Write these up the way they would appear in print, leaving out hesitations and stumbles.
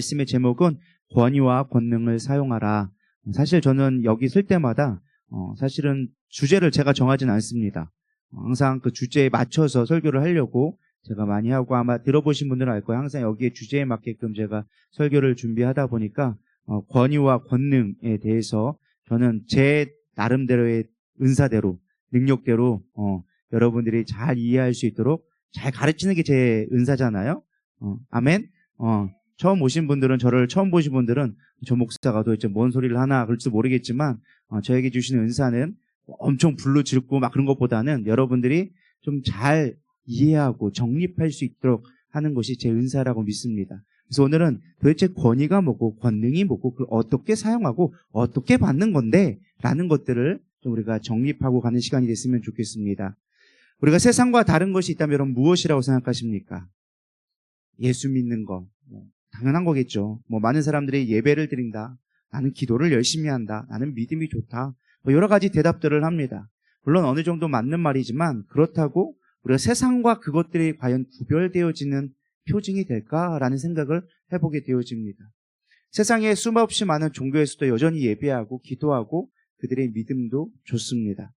말씀의 제목은 권위와 권능을 사용하라. 사실 저는 여기 쓸 때마다 사실은 주제를 제가 정하진 않습니다. 항상 그 주제에 맞춰서 설교를 하려고 제가 많이 하고, 아마 들어보신 분들은 알 거예요. 항상 여기에 주제에 맞게끔 제가 설교를 준비하다 보니까 권위와 권능에 대해서 저는 제 나름대로의 은사대로, 능력대로 여러분들이 잘 이해할 수 있도록 잘 가르치는 게 제 은사잖아요. 아멘. 처음 오신 분들은, 저를 처음 보신 분들은 저 목사가 도대체 뭔 소리를 하나 그럴지도 모르겠지만, 저에게 주시는 은사는 엄청 불로 지르고 막 그런 것보다는 여러분들이 좀 잘 이해하고 정립할 수 있도록 하는 것이 제 은사라고 믿습니다. 그래서 오늘은 도대체 권위가 뭐고 권능이 뭐고 그걸 어떻게 사용하고 어떻게 받는 건데 라는 것들을 좀 우리가 정립하고 가는 시간이 됐으면 좋겠습니다. 우리가 세상과 다른 것이 있다면 여러분 무엇이라고 생각하십니까? 예수 믿는 거 당연한 거겠죠. 많은 사람들이 예배를 드린다, 나는 기도를 열심히 한다, 나는 믿음이 좋다, 여러 가지 대답들을 합니다. 물론 어느 정도 맞는 말이지만, 그렇다고 우리가 세상과 그것들이 과연 구별되어지는 표징이 될까라는 생각을 해보게 되어집니다. 세상에 수없이 많은 종교에서도 여전히 예배하고 기도하고 그들의 믿음도 좋습니다.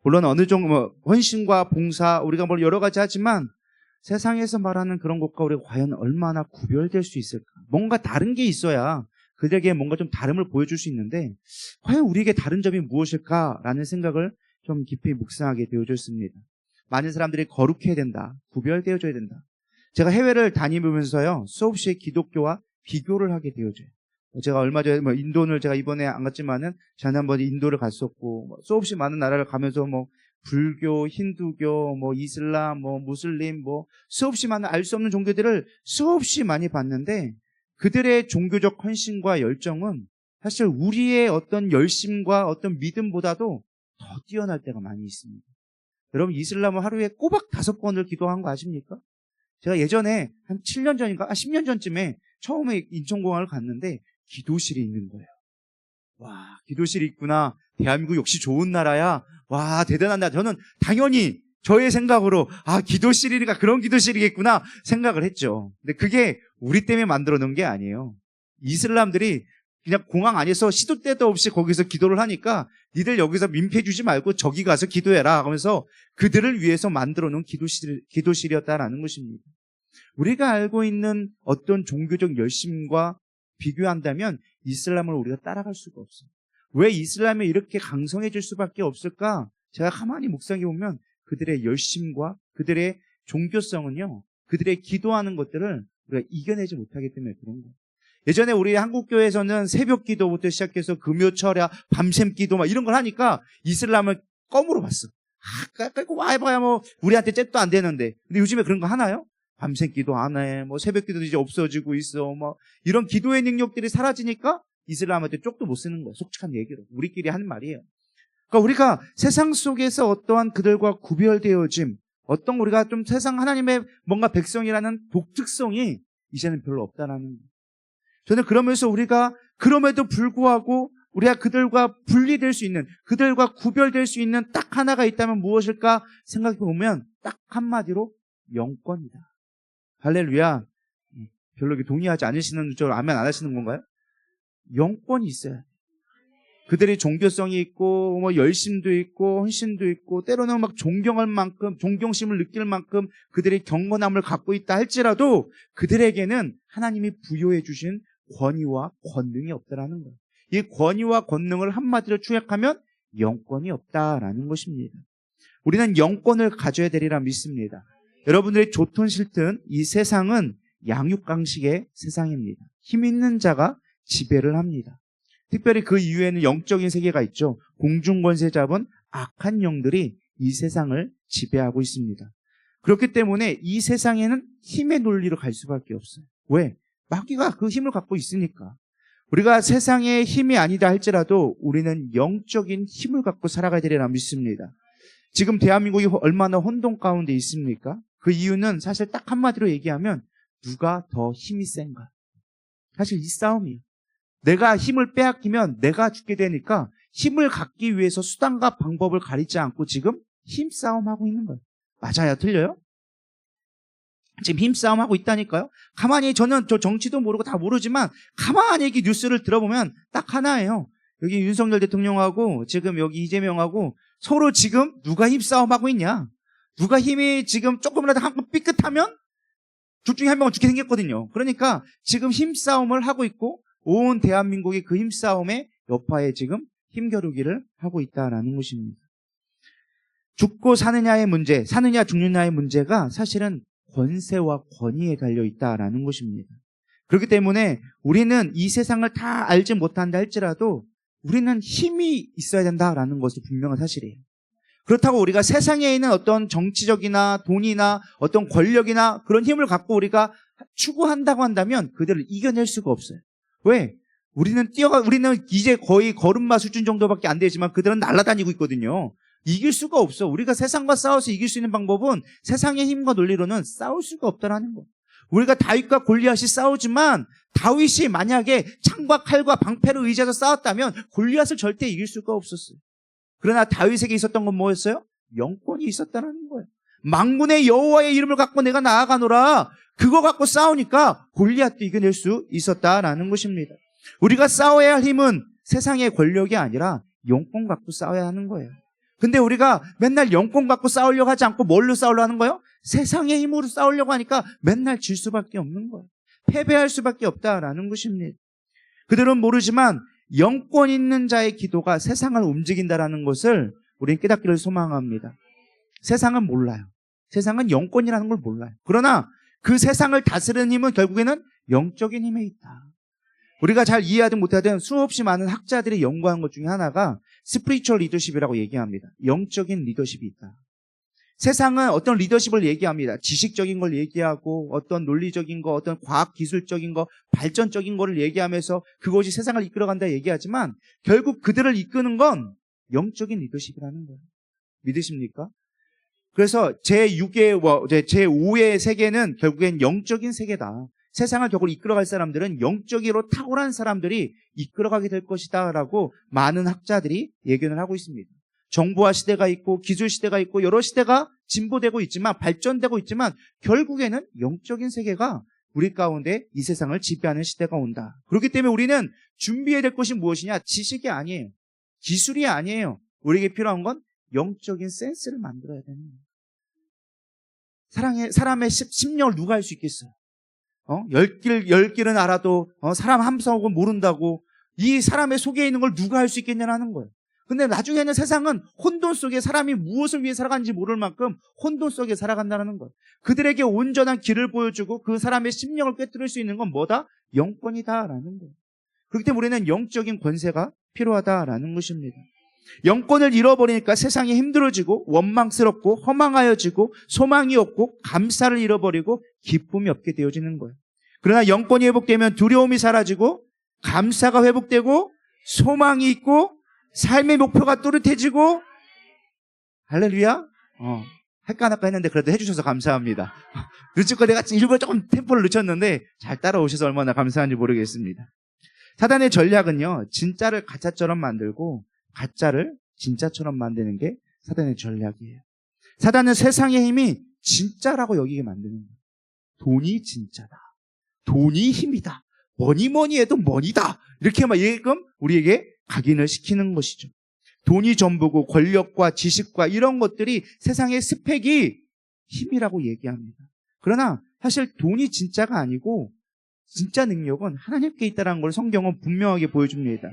물론 어느 정도 헌신과 봉사, 우리가 여러 가지 하지만 세상에서 말하는 그런 것과 우리가 과연 얼마나 구별될 수 있을까? 뭔가 다른 게 있어야 그들에게 뭔가 좀 다름을 보여줄 수 있는데, 과연 우리에게 다른 점이 무엇일까라는 생각을 좀 깊이 묵상하게 되어졌습니다. 많은 사람들이 거룩해야 된다, 구별되어져야 된다. 제가 해외를 다니면서요, 수없이 기독교와 비교를 하게 되어져요. 제가 얼마 전에 인도를 제가 이번에 안 갔지만은 지난번에 인도를 갔었고, 수없이 많은 나라를 가면서 불교, 힌두교, 이슬람, 무슬림, 수없이 많은 알 수 없는 종교들을 수없이 많이 봤는데, 그들의 종교적 헌신과 열정은 사실 우리의 어떤 열심과 어떤 믿음보다도 더 뛰어날 때가 많이 있습니다. 여러분, 이슬람은 하루에 꼬박 5번을 기도한 거 아십니까? 제가 예전에 한 7년 전인가, 10년 전쯤에 처음에 인천공항을 갔는데 기도실이 있는 거예요. 와, 기도실이 있구나. 대한민국 역시 좋은 나라야. 와, 대단한 나라. 저는 당연히 저의 생각으로 기도실이니까 그런 기도실이겠구나 생각을 했죠. 근데 그게 우리 때문에 만들어 놓은 게 아니에요. 이슬람들이 그냥 공항 안에서 시도 때도 없이 거기서 기도를 하니까 니들 여기서 민폐 주지 말고 저기 가서 기도해라 하면서 그들을 위해서 만들어 놓은 기도실이었다라는 것입니다. 우리가 알고 있는 어떤 종교적 열심과 비교한다면 이슬람을 우리가 따라갈 수가 없어요. 왜 이슬람이 이렇게 강성해질 수밖에 없을까? 제가 가만히 묵상해 보면 그들의 열심과 그들의 종교성은요, 그들의 기도하는 것들을 우리가 이겨내지 못하기 때문에 그런 거예요. 예전에 우리 한국교회에서는 새벽 기도부터 시작해서 금요철야 밤샘 기도 이런 걸 하니까 이슬람을 껌으로 봤어. 와 해봐야 우리한테 잽도 안 되는데. 근데 요즘에 그런 거 하나요? 밤샘 기도 안 해. 새벽 기도도 이제 없어지고 있어. 이런 기도의 능력들이 사라지니까 이슬람한테 쪽도 못 쓰는 거예요. 속직한 얘기로. 우리끼리 하는 말이에요. 그러니까 우리가 세상 속에서 어떠한 그들과 구별되어짐, 어떤 우리가 좀 세상 하나님의 뭔가 백성이라는 독특성이 이제는 별로 없다라는 거예요. 저는 그러면서 우리가 그럼에도 불구하고 우리가 그들과 분리될 수 있는, 그들과 구별될 수 있는 딱 하나가 있다면 무엇일까 생각해 보면 딱 한마디로 영권이다. 할렐루야. 별로 동의하지 않으시는 줄 아멘 안 하시는 건가요? 영권이 있어요. 그들의 종교성이 있고 열심도 있고 헌신도 있고 때로는 존경할 만큼, 존경심을 느낄 만큼 그들의 경건함을 갖고 있다 할지라도 그들에게는 하나님이 부여해 주신 권위와 권능이 없다라는 거예요. 이 권위와 권능을 한마디로 추약하면 영권이 없다라는 것입니다. 우리는 영권을 가져야 되리라 믿습니다. 여러분들이 좋든 싫든 이 세상은 양육강식의 세상입니다. 힘 있는 자가 지배를 합니다. 특별히 그 이후에는 영적인 세계가 있죠. 공중권세 잡은 악한 영들이 이 세상을 지배하고 있습니다. 그렇기 때문에 이 세상에는 힘의 논리로 갈 수밖에 없어요. 왜? 마귀가 그 힘을 갖고 있으니까. 우리가 세상의 힘이 아니다 할지라도 우리는 영적인 힘을 갖고 살아가야 되리라 믿습니다. 지금 대한민국이 얼마나 혼돈 가운데 있습니까? 그 이유는 사실 딱 한마디로 얘기하면 누가 더 힘이 센가. 사실 이 싸움이에요. 내가 힘을 빼앗기면 내가 죽게 되니까 힘을 갖기 위해서 수단과 방법을 가리지 않고 지금 힘싸움하고 있는 거예요. 맞아요? 틀려요? 지금 힘싸움하고 있다니까요. 가만히 저는 저 정치도 모르고 다 모르지만 가만히 이렇게 뉴스를 들어보면 딱 하나예요. 여기 윤석열 대통령하고 지금 여기 이재명하고 서로 지금 누가 힘싸움하고 있냐. 누가 힘이 지금 조금이라도 한 번 삐끗하면 둘 중에 한 명은 죽게 생겼거든요. 그러니까 지금 힘싸움을 하고 있고 온 대한민국이 그 힘싸움의 여파에 지금 힘겨루기를 하고 있다라는 것입니다. 죽고 사느냐의 문제, 사느냐 죽느냐의 문제가 사실은 권세와 권위에 달려 있다라는 것입니다. 그렇기 때문에 우리는 이 세상을 다 알지 못한다 할지라도 우리는 힘이 있어야 된다라는 것이 분명한 사실이에요. 그렇다고 우리가 세상에 있는 어떤 정치적이나 돈이나 어떤 권력이나 그런 힘을 갖고 우리가 추구한다고 한다면 그들을 이겨낼 수가 없어요. 왜? 우리는 이제 거의 걸음마 수준 정도밖에 안 되지만 그들은 날아다니고 있거든요. 이길 수가 없어. 우리가 세상과 싸워서 이길 수 있는 방법은 세상의 힘과 논리로는 싸울 수가 없다라는 거. 우리가 다윗과 골리앗이 싸우지만 다윗이 만약에 창과 칼과 방패를 의지해서 싸웠다면 골리앗을 절대 이길 수가 없었어요. 그러나 다윗에게 있었던 건 뭐였어요? 영권이 있었다는 거예요. 만군의 여호와의 이름을 갖고 내가 나아가노라. 그거 갖고 싸우니까 골리앗도 이겨낼 수 있었다라는 것입니다. 우리가 싸워야 할 힘은 세상의 권력이 아니라 영권 갖고 싸워야 하는 거예요. 근데 우리가 맨날 영권 갖고 싸우려고 하지 않고 뭘로 싸우려고 하는 거예요? 세상의 힘으로 싸우려고 하니까 맨날 질 수밖에 없는 거예요. 패배할 수밖에 없다라는 것입니다. 그들은 모르지만 영권 있는 자의 기도가 세상을 움직인다라는 것을 우리는 깨닫기를 소망합니다. 세상은 몰라요. 세상은 영권이라는 걸 몰라요. 그러나 그 세상을 다스리는 힘은 결국에는 영적인 힘에 있다. 우리가 잘 이해하든 못하든 수없이 많은 학자들이 연구한 것 중에 하나가 스피리추얼 리더십이라고 얘기합니다. 영적인 리더십이 있다. 세상은 어떤 리더십을 얘기합니다. 지식적인 걸 얘기하고 어떤 논리적인 거, 어떤 과학 기술적인 거, 발전적인 거를 얘기하면서 그것이 세상을 이끌어간다 얘기하지만 결국 그들을 이끄는 건 영적인 리더십이라는 거예요. 믿으십니까? 그래서 제5의 세계는 결국엔 영적인 세계다. 세상을 결국 이끌어갈 사람들은 영적으로 탁월한 사람들이 이끌어가게 될 것이다 라고 많은 학자들이 예견을 하고 있습니다. 정보화 시대가 있고 기술 시대가 있고 여러 시대가 진보되고 있지만 발전되고 있지만 결국에는 영적인 세계가 우리 가운데 이 세상을 지배하는 시대가 온다. 그렇기 때문에 우리는 준비해야 될 것이 무엇이냐? 지식이 아니에요. 기술이 아니에요. 우리에게 필요한 건 영적인 센스를 만들어야 되는 거예요. 사람의 심령을 누가 알 수 있겠어요? 열 길은 알아도 사람 한 성은 모른다고 이 사람의 속에 있는 걸 누가 알 수 있겠냐는 거예요. 근데 나중에는 세상은 혼돈 속에 사람이 무엇을 위해 살아가는지 모를 만큼 혼돈 속에 살아간다는 거예요. 그들에게 온전한 길을 보여주고 그 사람의 심령을 꿰뚫을 수 있는 건 뭐다? 영권이다라는 거예요. 그렇기 때문에 우리는 영적인 권세가 필요하다라는 것입니다. 영권을 잃어버리니까 세상이 힘들어지고 원망스럽고 허망하여지고 소망이 없고 감사를 잃어버리고 기쁨이 없게 되어지는 거예요. 그러나 영권이 회복되면 두려움이 사라지고 감사가 회복되고 소망이 있고 삶의 목표가 또렷해지고 할렐루야. 할까 했는데 그래도 해주셔서 감사합니다. 늦을까 내가 일부러 조금 템포를 늦췄는데 잘 따라오셔서 얼마나 감사한지 모르겠습니다. 사단의 전략은요, 진짜를 가짜처럼 만들고 가짜를 진짜처럼 만드는 게 사단의 전략이에요. 사단은 세상의 힘이 진짜라고 여기게 만드는 거예요. 돈이 진짜다. 돈이 힘이다. 뭐니 해도 money다. 이렇게 막 우리에게 각인을 시키는 것이죠. 돈이 전부고 권력과 지식과 이런 것들이 세상의 스펙이 힘이라고 얘기합니다. 그러나 사실 돈이 진짜가 아니고 진짜 능력은 하나님께 있다는 걸 성경은 분명하게 보여줍니다.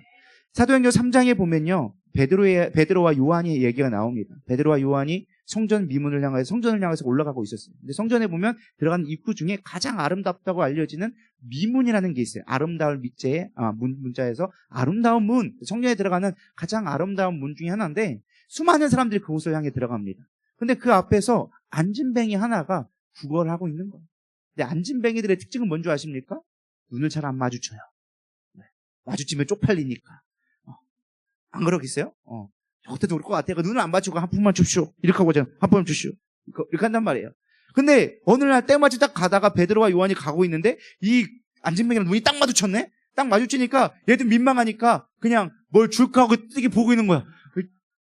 사도행전 3장에 보면요, 베드로와 요한의 얘기가 나옵니다. 베드로와 요한이 성전을 향해서 올라가고 있었어요. 근데 성전에 보면 들어가는 입구 중에 가장 아름답다고 알려지는 미문이라는 게 있어요. 아름다울 밑자에 문자에서 아름다운 문, 성전에 들어가는 가장 아름다운 문 중에 하나인데 수많은 사람들이 그곳을 향해 들어갑니다. 근데 그 앞에서 안진뱅이 하나가 구걸을 하고 있는 거예요. 근데 안진뱅이들의 특징은 뭔지 아십니까? 눈을 잘 안 마주쳐요. 마주치면 쪽팔리니까. 안 그러겠어요? 저것도 그럴 것 같아요. 눈을 안 맞추고 한 푼만 줍시오. 이렇게 하고 한 푼만 줍시오. 이렇게 한단 말이에요. 근데 어느 날 때마치 딱 가다가 베드로와 요한이 가고 있는데 이 안진뱅이랑 눈이 딱 마주쳤네? 딱 마주치니까 얘도 민망하니까 그냥 뭘 줄까 하고 뜨게 보고 있는 거야.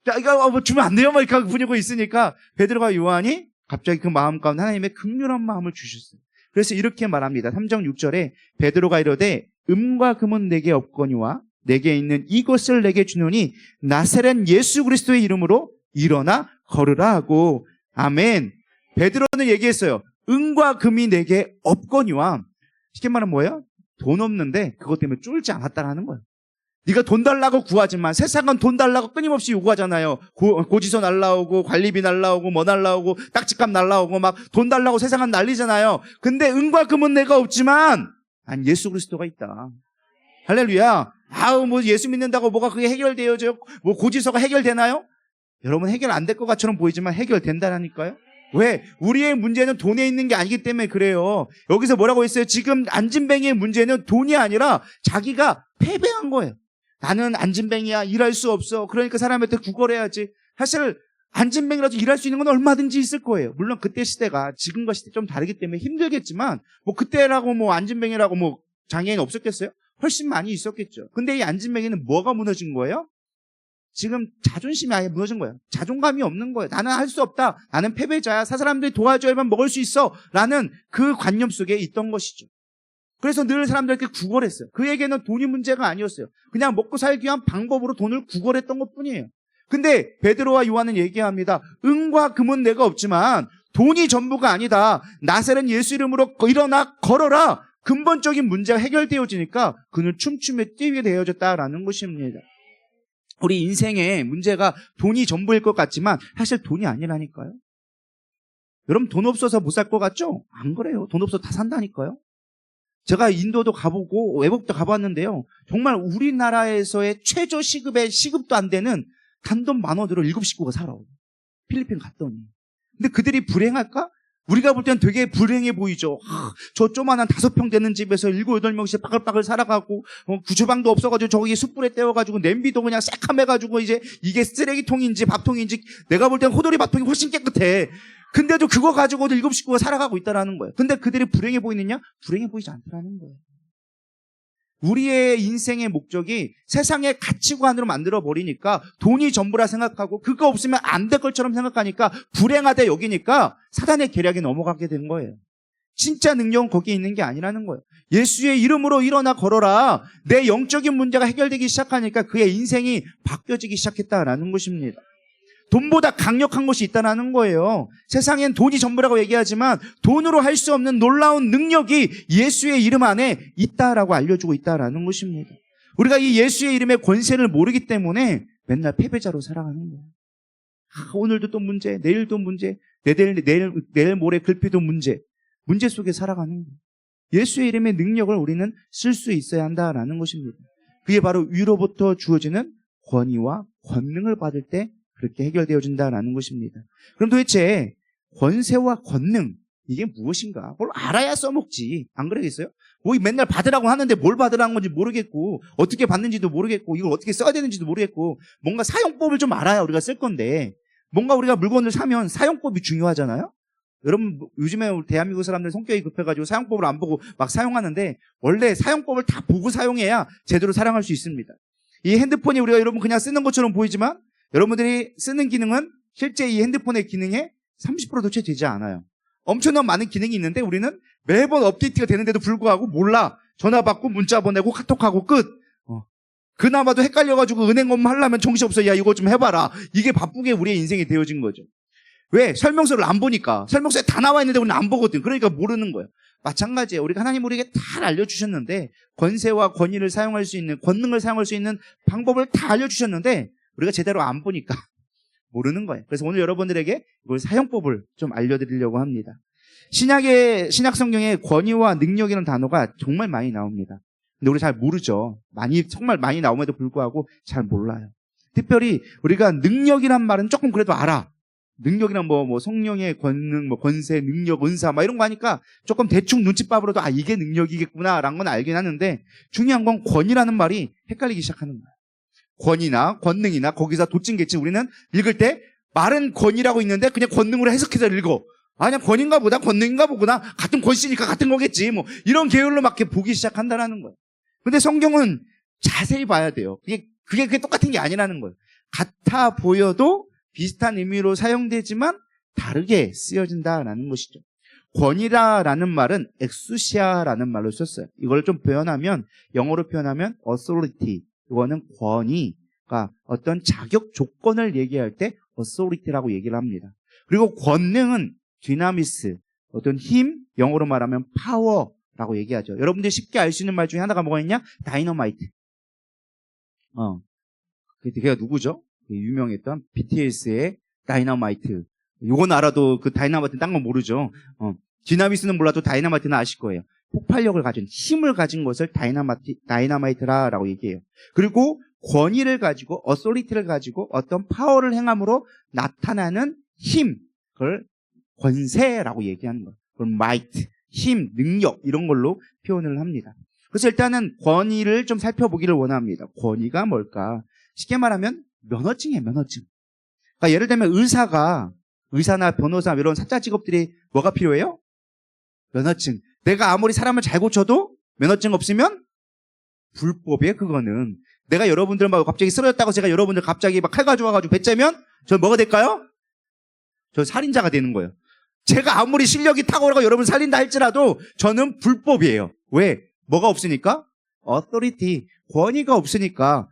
야, 이거 뭐 주면 안 돼요? 막 이렇게 보고 있으니까 베드로와 요한이 갑자기 그 마음 가운데 하나님의 긍휼한 마음을 주셨어요. 그래서 이렇게 말합니다. 3장 6절에 베드로가 이르되 음과 금은 내게 없거니와 내게 있는 이것을 내게 주노니 나사렛 예수 그리스도의 이름으로 일어나 걸으라 하고. 아멘. 베드로는 얘기했어요. 은과 금이 내게 없거니와. 쉽게 말하면 뭐예요? 돈 없는데 그것 때문에 쫄지 않았다라는 거예요. 네가 돈 달라고 구하지만 세상은 돈 달라고 끊임없이 요구하잖아요. 고지서 날라오고 관리비 날라오고 뭐 날라오고 딱지값 날라오고 막 돈 달라고 세상은 난리잖아요. 근데 은과 금은 내가 없지만 난 예수 그리스도가 있다. 할렐루야. 아우 뭐 예수 믿는다고 뭐가 그게 해결되어져요? 뭐 고지서가 해결되나요? 여러분 해결 안 될 것 같처럼 보이지만 해결된다라니까요. 왜? 우리의 문제는 돈에 있는 게 아니기 때문에 그래요. 여기서 뭐라고 했어요? 지금 안진뱅이의 문제는 돈이 아니라 자기가 패배한 거예요. 나는 안진뱅이야. 일할 수 없어. 그러니까 사람한테 구걸해야지. 사실 안진뱅이라도 일할 수 있는 건 얼마든지 있을 거예요. 물론 그때 시대가 지금과 시대 좀 다르기 때문에 힘들겠지만 뭐 그때라고 뭐 안진뱅이라고 뭐 장애인 없었겠어요? 훨씬 많이 있었겠죠. 근데 이 안진뱅이는 뭐가 무너진 거예요? 지금 자존심이 아예 무너진 거예요. 자존감이 없는 거예요. 나는 할 수 없다. 나는 패배자야. 사람들이 도와줘야만 먹을 수 있어. 라는 그 관념 속에 있던 것이죠. 그래서 늘 사람들에게 구걸했어요. 그에게는 돈이 문제가 아니었어요. 그냥 먹고 살기 위한 방법으로 돈을 구걸했던 것뿐이에요. 근데 베드로와 요한은 얘기합니다. 은과 금은 내가 없지만 돈이 전부가 아니다. 나사렛 예수 이름으로 일어나 걸어라. 근본적인 문제가 해결되어지니까 그는 춤추며 뛰게 되어졌다라는 것입니다. 우리 인생의 문제가 돈이 전부일 것 같지만 사실 돈이 아니라니까요. 여러분 돈 없어서 못 살 것 같죠? 안 그래요. 돈 없어서 다 산다니까요. 제가 인도도 가보고 외국도 가봤는데요. 정말 우리나라에서의 최저 시급의 시급도 안 되는 단돈 10,000원으로 7식구가 살아. 필리핀 갔더니. 근데 그들이 불행할까? 우리가 볼 땐 되게 불행해 보이죠. 저 조만한 5평 되는 집에서 7, 8명씩 빠글빠글 살아가고 구주방도 없어가지고 저기 숯불에 떼어가지고 냄비도 그냥 새카매가지고 이제 이게 쓰레기통인지 밥통인지 내가 볼 땐 호돌이 밥통이 훨씬 깨끗해. 근데도 그거 가지고도 7식구가 살아가고 있다라는 거예요. 근데 그들이 불행해 보이느냐? 불행해 보이지 않다라는 거예요. 우리의 인생의 목적이 세상의 가치관으로 만들어버리니까 돈이 전부라 생각하고 그거 없으면 안 될 것처럼 생각하니까 불행하다 여기니까 사단의 계략에 넘어가게 된 거예요. 진짜 능력은 거기에 있는 게 아니라는 거예요. 예수의 이름으로 일어나 걸어라. 내 영적인 문제가 해결되기 시작하니까 그의 인생이 바뀌어지기 시작했다라는 것입니다. 돈보다 강력한 것이 있다는 거예요. 세상엔 돈이 전부라고 얘기하지만 돈으로 할 수 없는 놀라운 능력이 예수의 이름 안에 있다라고 알려주고 있다는 것입니다. 우리가 이 예수의 이름의 권세를 모르기 때문에 맨날 패배자로 살아가는 거예요. 오늘도 또 문제, 내일도 문제, 내일 모레 글피도 문제 속에 살아가는 거예요. 예수의 이름의 능력을 우리는 쓸 수 있어야 한다라는 것입니다. 그게 바로 위로부터 주어지는 권위와 권능을 받을 때 그렇게 해결되어진다는 것입니다. 그럼 도대체 권세와 권능 이게 무엇인가? 뭘 알아야 써먹지. 안 그러겠어요? 뭐 맨날 받으라고 하는데 뭘 받으라는 건지 모르겠고 어떻게 받는지도 모르겠고 이걸 어떻게 써야 되는지도 모르겠고 뭔가 사용법을 좀 알아야 우리가 쓸 건데 뭔가 우리가 물건을 사면 사용법이 중요하잖아요? 여러분 요즘에 우리 대한민국 사람들 성격이 급해가지고 사용법을 안 보고 막 사용하는데 원래 사용법을 다 보고 사용해야 제대로 사용할 수 있습니다. 이 핸드폰이 우리가 여러분 그냥 쓰는 것처럼 보이지만 여러분들이 쓰는 기능은 실제 이 핸드폰의 기능의 30%도 채 되지 않아요. 엄청난 많은 기능이 있는데 우리는 매번 업데이트가 되는데도 불구하고 몰라. 전화 받고 문자 보내고 카톡하고 끝. 그나마도 헷갈려가지고 은행 업무 하려면 정신없어. 야 이거 좀 해봐라. 이게 바쁘게 우리의 인생이 되어진 거죠. 왜? 설명서를 안 보니까. 설명서에 다 나와 있는데 우리는 안 보거든. 그러니까 모르는 거예요. 마찬가지예요. 우리가 하나님 우리에게 다 알려주셨는데 권세와 권위를 사용할 수 있는 권능을 사용할 수 있는 방법을 다 알려주셨는데 우리가 제대로 안 보니까 모르는 거예요. 그래서 오늘 여러분들에게 이걸 사용법을 좀 알려드리려고 합니다. 신약 성경에 권위와 능력이라는 단어가 정말 많이 나옵니다. 근데 우리 잘 모르죠. 정말 많이 나옴에도 불구하고 잘 몰라요. 특별히 우리가 능력이란 말은 조금 그래도 알아. 능력이란 뭐 성령의 권능, 뭐 권세, 능력, 은사 막 이런 거 하니까 조금 대충 눈칫밥으로도 이게 능력이겠구나라는 건 알긴 하는데 중요한 건 권위라는 말이 헷갈리기 시작하는 거예요. 권위나 권능이나 거기서 도찐개찐 우리는 읽을 때 말은 권위라고 있는데 그냥 권능으로 해석해서 읽어. 그냥 권인가 보다 권능인가 보구나. 같은 권씨니까 같은 거겠지. 뭐 이런 계열로 막 이렇게 보기 시작한다라는 거예요. 근데 성경은 자세히 봐야 돼요. 그게 똑같은 게 아니라는 거예요. 같아 보여도 비슷한 의미로 사용되지만 다르게 쓰여진다라는 것이죠. 권위라는 말은 엑수시아라는 말로 썼어요. 이걸 좀 표현하면, 영어로 표현하면 authority, 이거는 권위가 어떤 자격 조건을 얘기할 때 authority라고 얘기를 합니다. 그리고 권능은 dynamis, 어떤 힘, 영어로 말하면 power라고 얘기하죠. 여러분들이 쉽게 알 수 있는 말 중에 하나가 뭐가 있냐? 다이너마이트. 걔가 누구죠? 유명했던 BTS의 다이너마이트. 요건 알아도 그 다이너마이트는 딴 건 모르죠. 디나미스는 몰라도 다이너마이트는 아실 거예요. 폭발력을 가진, 힘을 가진 것을 다이너마이트라고 얘기해요. 그리고 권위를 가지고, 어소리티를 가지고 어떤 파워를 행함으로 나타나는 힘, 그걸 권세라고 얘기하는 거예요. 그걸 might, 힘, 능력 이런 걸로 표현을 합니다. 그래서 일단은 권위를 좀 살펴보기를 원합니다. 권위가 뭘까? 쉽게 말하면 면허증이에요, 면허증. 그러니까 예를 들면 의사나 변호사 이런 사자 직업들이 뭐가 필요해요? 면허증. 내가 아무리 사람을 잘 고쳐도 면허증 없으면 불법이에요, 그거는. 내가 여러분들 막 갑자기 쓰러졌다고 제가 여러분들 갑자기 막 칼 가져와가지고 배째면 저 뭐가 될까요? 저 살인자가 되는 거예요. 제가 아무리 실력이 탁월하고 여러분 살린다 할지라도 저는 불법이에요. 왜? 뭐가 없으니까? authority, 권위가 없으니까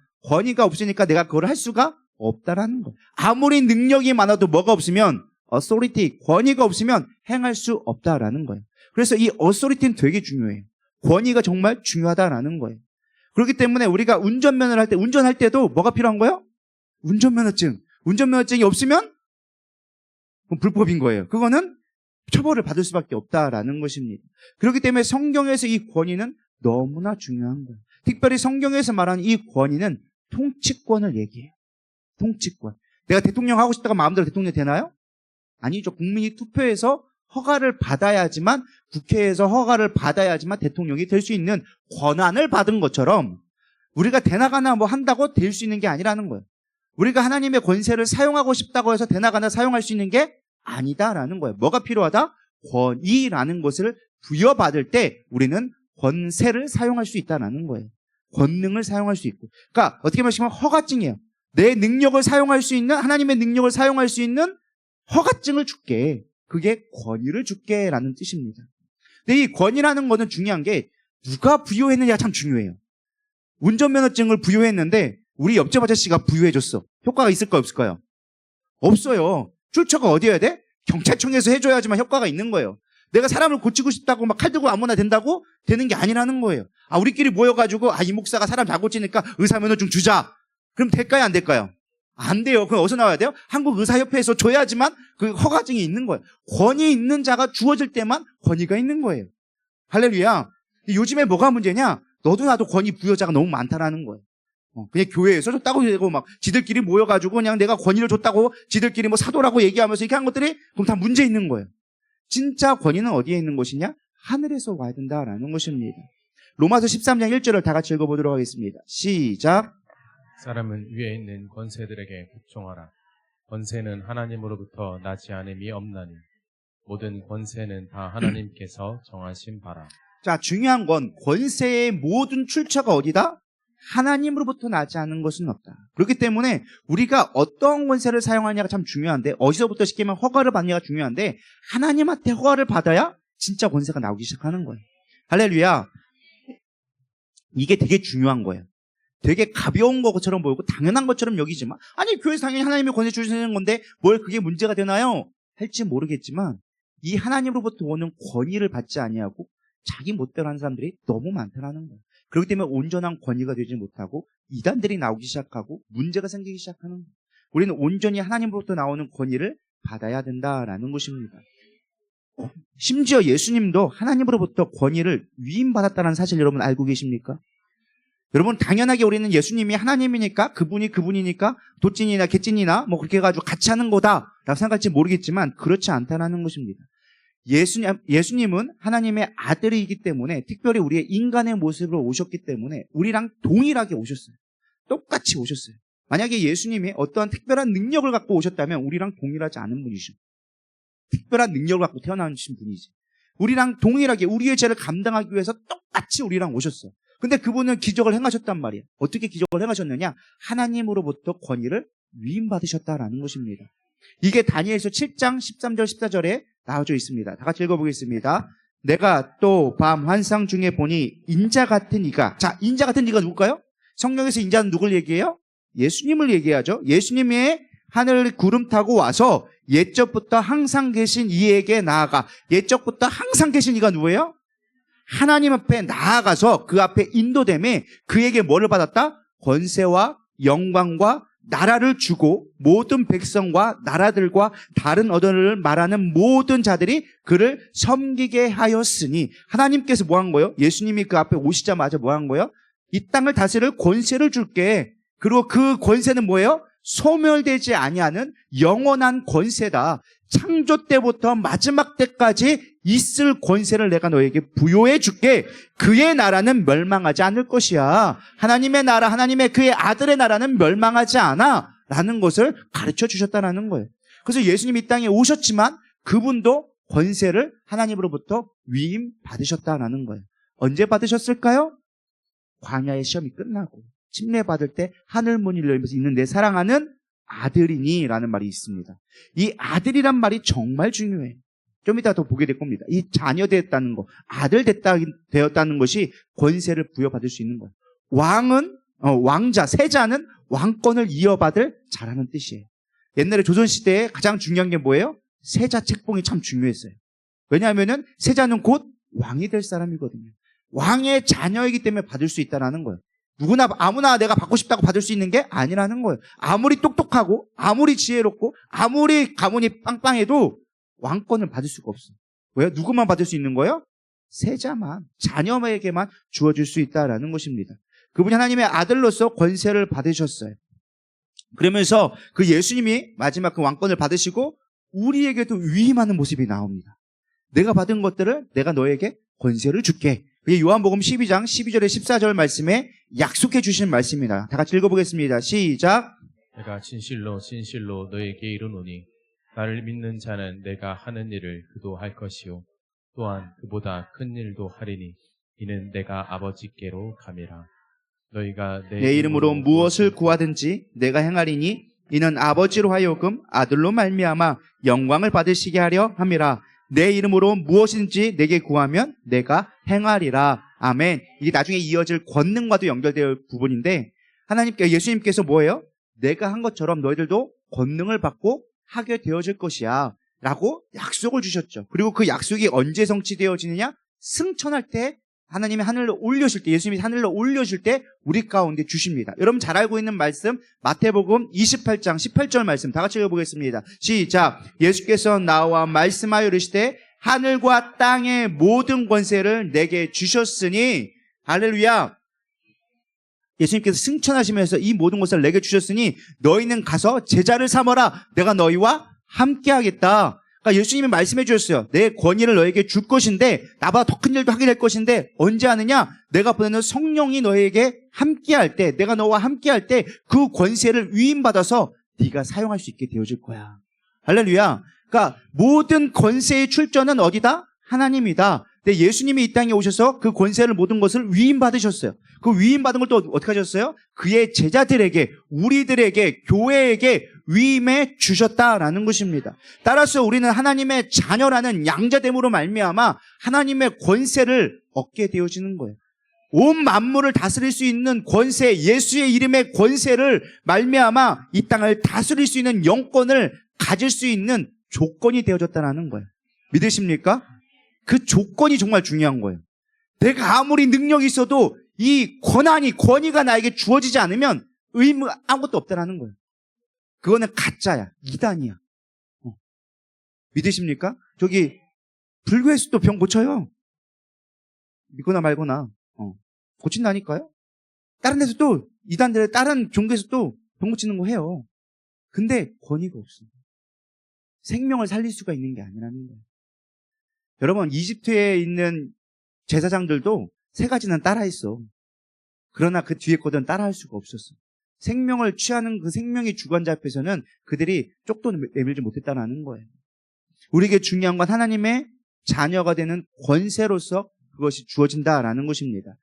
내가 그걸 할 수가 없다라는 거예요. 아무리 능력이 많아도 뭐가 없으면 authority, 권위가 없으면 행할 수 없다라는 거예요. 그래서 이 authority는 되게 중요해요. 권위가 정말 중요하다라는 거예요. 그렇기 때문에 우리가 운전할 때도 뭐가 필요한 거예요? 운전면허증. 운전면허증이 없으면 불법인 거예요. 그거는 처벌을 받을 수밖에 없다라는 것입니다. 그렇기 때문에 성경에서 이 권위는 너무나 중요한 거예요. 특별히 성경에서 말하는 이 권위는 통치권을 얘기해요. 통치권. 내가 대통령 하고 싶다가 마음대로 대통령 되나요? 아니죠. 국민이 투표해서 허가를 받아야지만, 국회에서 허가를 받아야지만 대통령이 될 수 있는 권한을 받은 것처럼 우리가 되나가나 뭐 한다고 될 수 있는 게 아니라는 거예요. 우리가 하나님의 권세를 사용하고 싶다고 해서 되나가나 사용할 수 있는 게 아니다라는 거예요. 뭐가 필요하다? 권위라는 것을 부여받을 때 우리는 권세를 사용할 수 있다라는 거예요. 권능을 사용할 수 있고. 그러니까 어떻게 말하면 허가증이에요. 내 능력을 사용할 수 있는, 하나님의 능력을 사용할 수 있는 허가증을 줄게. 그게 권위를 줄게라는 뜻입니다. 근데 이 권위라는 거는 중요한 게 누가 부여했느냐가 참 중요해요. 운전면허증을 부여했는데 우리 옆집 아저씨가 부여해줬어. 효과가 있을까요, 없을까요? 없어요. 출처가 어디여야 돼? 경찰청에서 해줘야지만 효과가 있는 거예요. 내가 사람을 고치고 싶다고 막 칼 들고 아무나 된다고 되는 게 아니라는 거예요. 우리끼리 모여가지고 이 목사가 사람 잘 고치니까 의사면허증 주자. 그럼 될까요, 안 될까요? 안 돼요. 그럼 어디서 나와야 돼요? 한국의사협회에서 줘야지만 그 허가증이 있는 거예요. 권위 있는 자가 주어질 때만 권위가 있는 거예요. 할렐루야. 요즘에 뭐가 문제냐? 너도 나도 권위 부여자가 너무 많다라는 거예요. 그냥 교회에서 줬다고 되고 막 지들끼리 모여가지고 그냥 내가 권위를 줬다고 지들끼리 뭐 사도라고 얘기하면서 이렇게 한 것들이 그럼 다 문제 있는 거예요. 진짜 권위는 어디에 있는 것이냐? 하늘에서 와야 된다라는 것입니다. 로마서 13장 1절을 다 같이 읽어보도록 하겠습니다. 시작. 사람은 위에 있는 권세들에게 복종하라. 권세는 하나님으로부터 나지 않음이 없나니 모든 권세는 다 하나님께서 정하신 바라. 자, 중요한 건 권세의 모든 출처가 어디다? 하나님으로부터 나지 않은 것은 없다. 그렇기 때문에 우리가 어떤 권세를 사용하냐가 참 중요한데, 어디서부터 시키면 허가를 받냐가 중요한데, 하나님한테 허가를 받아야 진짜 권세가 나오기 시작하는 거예요. 할렐루야. 이게 되게 중요한 거예요. 되게 가벼운 것처럼 보이고 당연한 것처럼 여기지만, 아니 교회에서 당연히 하나님의 권세 주시는 건데 뭘 그게 문제가 되나요? 할지 모르겠지만 이 하나님으로부터 오는 권위를 받지 아니하고 자기 멋대로 하는 사람들이 너무 많다는 거예요. 그렇기 때문에 온전한 권위가 되지 못하고 이단들이 나오기 시작하고 문제가 생기기 시작하는 거예요. 우리는 온전히 하나님으로부터 나오는 권위를 받아야 된다라는 것입니다. 심지어 예수님도 하나님으로부터 권위를 위임받았다는 사실 여러분 알고 계십니까? 여러분 당연하게 우리는 예수님이 하나님이니까 그분이니까 도찐이나 개찐이나 뭐 그렇게 해가지고 같이 하는 거다라고 생각할지 모르겠지만 그렇지 않다는 것입니다. 예수님은 하나님의 아들이기 때문에 특별히 우리의 인간의 모습으로 오셨기 때문에 우리랑 동일하게 오셨어요. 똑같이 오셨어요. 만약에 예수님이 어떠한 특별한 능력을 갖고 오셨다면 우리랑 동일하지 않은 분이죠. 특별한 능력을 갖고 태어나신 분이지. 우리랑 동일하게 우리의 죄를 감당하기 위해서 똑같이 우리랑 오셨어. 근데 그분은 기적을 행하셨단 말이에요. 어떻게 기적을 행하셨느냐? 하나님으로부터 권위를 위임받으셨다라는 것입니다. 이게 다니엘서 7장 13절 14절에 나와져 있습니다. 다 같이 읽어보겠습니다. 내가 또 밤 환상 중에 보니 인자 같은 이가, 자, 인자 같은 이가 누굴까요? 성경에서 인자는 누굴 얘기해요? 예수님을 얘기하죠. 예수님의 하늘 구름 타고 와서 옛적부터 항상 계신 이에게 나아가. 옛적부터 항상 계신 이가 누구예요? 하나님 앞에 나아가서 그 앞에 인도됨에 그에게 뭐를 받았다? 권세와 영광과 나라를 주고 모든 백성과 나라들과 다른 언어를 말하는 모든 자들이 그를 섬기게 하였으니, 하나님께서 뭐 한 거예요? 예수님이 그 앞에 오시자마자 뭐 한 거예요? 이 땅을 다스릴 권세를 줄게. 그리고 그 권세는 뭐예요? 소멸되지 아니하는 영원한 권세다. 창조 때부터 마지막 때까지 있을 권세를 내가 너에게 부여해 줄게. 그의 나라는 멸망하지 않을 것이야. 하나님의 나라, 하나님의 그의 아들의 나라는 멸망하지 않아 라는 것을 가르쳐 주셨다는 거예요. 그래서 예수님이 이 땅에 오셨지만 그분도 권세를 하나님으로부터 위임 받으셨다는 거예요. 언제 받으셨을까요? 광야의 시험이 끝나고 침례받을 때 하늘 문이 열리면서 있는 내 사랑하는 아들이니 라는 말이 있습니다. 이 아들이란 말이 정말 중요해요. 좀 이따 더 보게 될 겁니다. 이 자녀 되었다는 거, 아들 되었다는 것이 권세를 부여받을 수 있는 거예요. 왕은, 왕자, 세자는 왕권을 이어받을 자라는 뜻이에요. 옛날에 조선시대에 가장 중요한 게 뭐예요? 세자 책봉이 참 중요했어요. 왜냐하면은 세자는 곧 왕이 될 사람이거든요. 왕의 자녀이기 때문에 받을 수 있다는 거예요. 누구나, 아무나 내가 받고 싶다고 받을 수 있는 게 아니라는 거예요. 아무리 똑똑하고, 아무리 지혜롭고, 아무리 가문이 빵빵해도 왕권을 받을 수가 없어요. 왜요? 누구만 받을 수 있는 거예요? 세자만, 자녀에게만 주어질 수 있다라는 것입니다. 그분이 하나님의 아들로서 권세를 받으셨어요. 그러면서 그 예수님이 마지막 그 왕권을 받으시고 우리에게도 위임하는 모습이 나옵니다. 내가 받은 것들을 내가 너에게 권세를 줄게. 그게 요한복음 12장 12절에 14절 말씀에 약속해 주신 말씀입니다. 다 같이 읽어보겠습니다. 시작. 내가 진실로 진실로 너에게 이르노니 나를 믿는 자는 내가 하는 일을 그도 할 것이요 또한 그보다 큰 일도 하리니 이는 내가 아버지께로 감이라. 너희가 내 이름으로 무엇을 구하든지 내가 행하리니 이는 아버지로 하여금 아들로 말미암아 영광을 받으시게 하려 함이라. 내 이름으로 무엇인지 내게 구하면 내가 행하리라. 아멘. 이게 나중에 이어질 권능과도 연결될 부분인데 예수님께서 뭐예요? 내가 한 것처럼 너희들도 권능을 받고 하게 되어질 것이야 라고 약속을 주셨죠. 그리고 그 약속이 언제 성취되어지느냐? 승천할 때 하나님이 하늘로 올려줄 때, 예수님이 하늘로 올려줄 때 우리 가운데 주십니다. 여러분 잘 알고 있는 말씀 마태복음 28장 18절 말씀 다 같이 읽어보겠습니다. 시작. 예수께서 나와 말씀하여 이르시되 하늘과 땅의 모든 권세를 내게 주셨으니, 할렐루야. 예수님께서 승천하시면서 이 모든 것을 내게 주셨으니 너희는 가서 제자를 삼아라. 내가 너희와 함께 하겠다. 그러니까 예수님이 말씀해 주셨어요. 내 권위를 너에게 줄 것인데 나보다 더 큰 일도 하게 될 것인데 언제 하느냐? 내가 보내는 성령이 너에게 함께 할 때, 내가 너와 함께 할 때 그 권세를 위임받아서 네가 사용할 수 있게 되어질 거야. 할렐루야. 그러니까 모든 권세의 출전은 어디다? 하나님이다. 근데 예수님이 이 땅에 오셔서 그 권세를 모든 것을 위임받으셨어요. 그 위임받은 걸 또 어떻게 하셨어요? 그의 제자들에게, 우리들에게, 교회에게 위임해 주셨다라는 것입니다. 따라서 우리는 하나님의 자녀라는 양자됨으로 말미암아 하나님의 권세를 얻게 되어지는 거예요. 온 만물을 다스릴 수 있는 권세, 예수의 이름의 권세를 말미암아 이 땅을 다스릴 수 있는 영권을 가질 수 있는 조건이 되어졌다는 거예요. 믿으십니까? 그 조건이 정말 중요한 거예요. 내가 아무리 능력이 있어도 이 권위가 나에게 주어지지 않으면 의무 아무것도 없다라는 거예요. 그거는 가짜야. 이단이야. 믿으십니까? 저기 불교에서도 병 고쳐요. 믿거나 말거나. 고친다니까요. 다른 데서도 이단들 다른 종교에서도 병 고치는 거 해요. 근데 권위가 없어요. 생명을 살릴 수가 있는 게 아니라는 거예요. 여러분, 이집트에 있는 제사장들도 세 가지는 따라했어. 그러나 그 뒤에 거는 따라할 수가 없었어. 생명을 취하는 그 생명의 주관자 앞에서는 그들이 쪽도 내밀지 못했다는 거예요. 우리에게 중요한 건 하나님의 자녀가 되는 권세로서 그것이 주어진다라는 것입니다.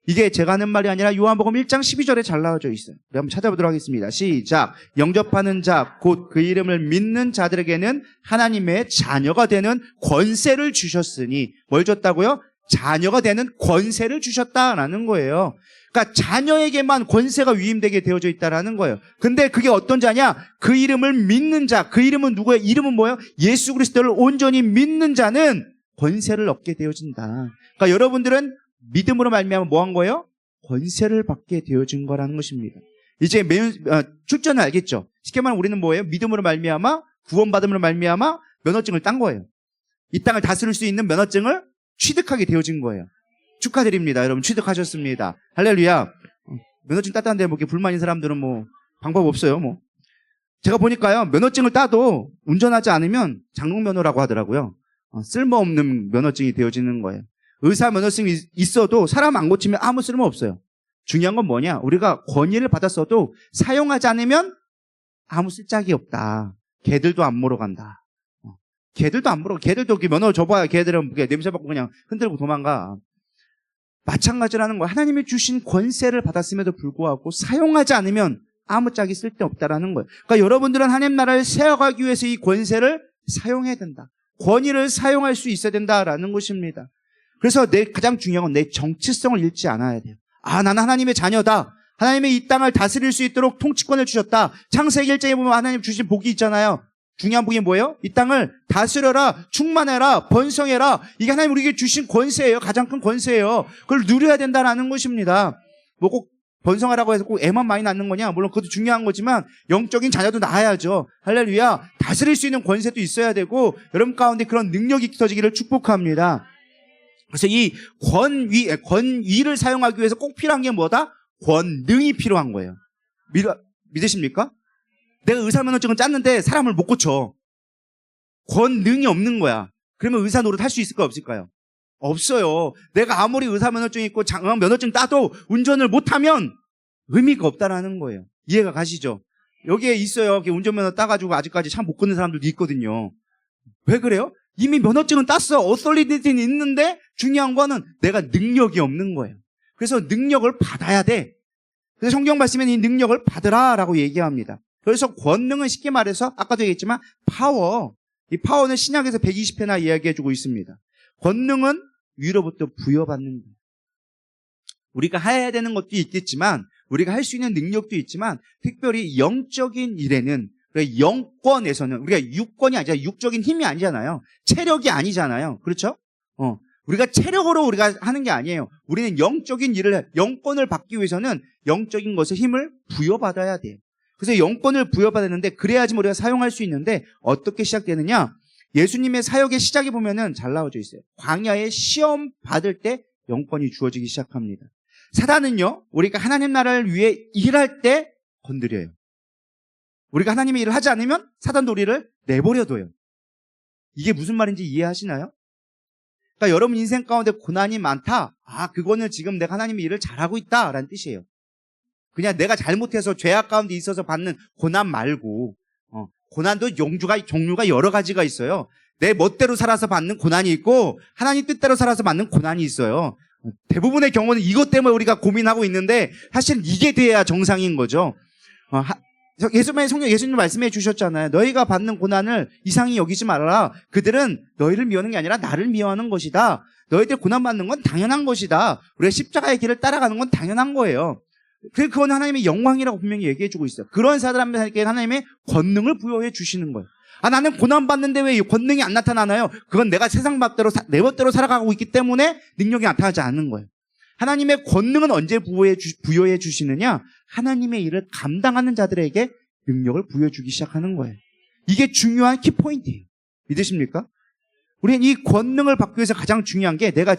이게 제가 하는 말이 아니라 요한복음 1장 12절에 잘 나와져 있어요. 우리 한번 찾아보도록 하겠습니다. 시작. 영접하는 자, 곧 그 이름을 믿는 자들에게는 하나님의 자녀가 되는 권세를 주셨으니, 뭘 줬다고요? 자녀가 되는 권세를 주셨다라는 거예요. 그러니까 자녀에게만 권세가 위임되게 되어져 있다라는 거예요. 근데 그게 어떤 자냐? 그 이름을 믿는 자. 그 이름은 누구예요? 이름은 뭐예요? 예수 그리스도를 온전히 믿는 자는 권세를 얻게 되어진다. 그러니까 여러분들은 믿음으로 말미암아 뭐 한 거예요? 권세를 받게 되어진 거라는 것입니다. 이제 출전을 알겠죠? 쉽게 말하면 우리는 뭐예요? 믿음으로 말미암아, 구원받음으로 말미암아 면허증을 딴 거예요. 이 땅을 다스릴 수 있는 면허증을 취득하게 되어진 거예요. 축하드립니다. 여러분 취득하셨습니다. 할렐루야. 면허증 땄다는데 뭐 이렇게 불만인 사람들은 뭐 방법 없어요. 뭐 제가 보니까요, 면허증을 따도 운전하지 않으면 장롱면허라고 하더라고요. 쓸모없는 면허증이 되어지는 거예요. 의사 면허증이 있어도 사람 안 고치면 아무 쓸모 없어요. 중요한 건 뭐냐? 우리가 권위를 받았어도 사용하지 않으면 아무 쓸짝이 없다. 개들도 안 물어간다. 개들도 안 물어. 개들도 이렇게 면허 줘봐야 개들은 냄새 맡고 그냥 흔들고 도망가. 마찬가지라는 거예요. 하나님이 주신 권세를 받았음에도 불구하고 사용하지 않으면 아무 짝이 쓸데없다라는 거예요. 그러니까 여러분들은 하나님 나라를 세워가기 위해서 이 권세를 사용해야 된다. 권위를 사용할 수 있어야 된다라는 것입니다. 그래서 가장 중요한 건 내 정체성을 잃지 않아야 돼요. 아, 나는 하나님의 자녀다. 하나님의 이 땅을 다스릴 수 있도록 통치권을 주셨다. 창세기 1장에 보면 하나님 주신 복이 있잖아요. 중요한 복이 뭐예요? 이 땅을 다스려라, 충만해라, 번성해라. 이게 하나님 우리에게 주신 권세예요. 가장 큰 권세예요. 그걸 누려야 된다라는 것입니다. 뭐 꼭 번성하라고 해서 꼭 애만 많이 낳는 거냐? 물론 그것도 중요한 거지만 영적인 자녀도 낳아야죠. 할렐루야. 다스릴 수 있는 권세도 있어야 되고 여러분 가운데 그런 능력이 터지기를 축복합니다. 그래서 이 권위를 사용하기 위해서 꼭 필요한 게 뭐다? 권능이 필요한 거예요. 믿으십니까? 내가 의사면허증을 짰는데 사람을 못 고쳐. 권능이 없는 거야. 그러면 의사 노릇 할 수 있을까요? 없을까요? 없어요. 내가 아무리 의사면허증 있고 면허증 따도 운전을 못하면 의미가 없다라는 거예요. 이해가 가시죠? 여기에 있어요. 운전면허 따가지고 아직까지 차 못 걷는 사람들도 있거든요. 왜 그래요? 이미 면허증은 땄어. 어설리티는 있는데 중요한 거는 내가 능력이 없는 거예요. 그래서 능력을 받아야 돼. 그래서 성경 말씀에는 이 능력을 받으라라고 얘기합니다. 그래서 권능은 쉽게 말해서 아까도 얘기했지만 파워. 이 파워는 신약에서 120회나 이야기해주고 있습니다. 권능은 위로부터 부여받는 거예요. 우리가 해야 되는 것도 있겠지만 우리가 할 수 있는 능력도 있지만 특별히 영적인 일에는 영권에서는 우리가 육권이 아니라 육적인 힘이 아니잖아요. 체력이 아니잖아요. 그렇죠? 우리가 체력으로 우리가 하는 게 아니에요. 우리는 영적인 일을 영권을 받기 위해서는 영적인 것에 힘을 부여받아야 돼요. 그래서 영권을 부여받았는데 그래야지 우리가 사용할 수 있는데 어떻게 시작되느냐? 예수님의 사역의 시작에 보면은 잘 나와져 있어요. 광야에 시험 받을 때 영권이 주어지기 시작합니다. 사단은요, 우리가 하나님 나라를 위해 일할 때 건드려요. 우리가 하나님의 일을 하지 않으면 사단도 우리를 내버려둬요. 이게 무슨 말인지 이해하시나요? 그러니까 여러분 인생 가운데 고난이 많다. 아, 그거는 지금 내가 하나님의 일을 잘하고 있다라는 뜻이에요. 그냥 내가 잘못해서 죄악 가운데 있어서 받는 고난 말고 고난도 종류가 여러 가지가 있어요. 내 멋대로 살아서 받는 고난이 있고 하나님 뜻대로 살아서 받는 고난이 있어요. 대부분의 경우는 이것 때문에 우리가 고민하고 있는데 사실 이게 돼야 정상인 거죠. 예수님 말씀해 주셨잖아요. 너희가 받는 고난을 이상히 여기지 말아라. 그들은 너희를 미워하는 게 아니라 나를 미워하는 것이다. 너희들 고난 받는 건 당연한 것이다. 우리가 십자가의 길을 따라가는 건 당연한 거예요. 그건 하나님의 영광이라고 분명히 얘기해 주고 있어요. 그런 사람들에게 하나님의 권능을 부여해 주시는 거예요. 아, 나는 고난 받는데 왜 권능이 안 나타나나요? 그건 내가 세상 밖대로 내 멋대로 살아가고 있기 때문에 능력이 나타나지 않는 거예요. 하나님의 권능은 언제 부여해 주시느냐? 하나님의 일을 감당하는 자들에게 능력을 부여해 주기 시작하는 거예요. 이게 중요한 키포인트예요. 믿으십니까? 우리는 이 권능을 받기 위해서 가장 중요한 게 내가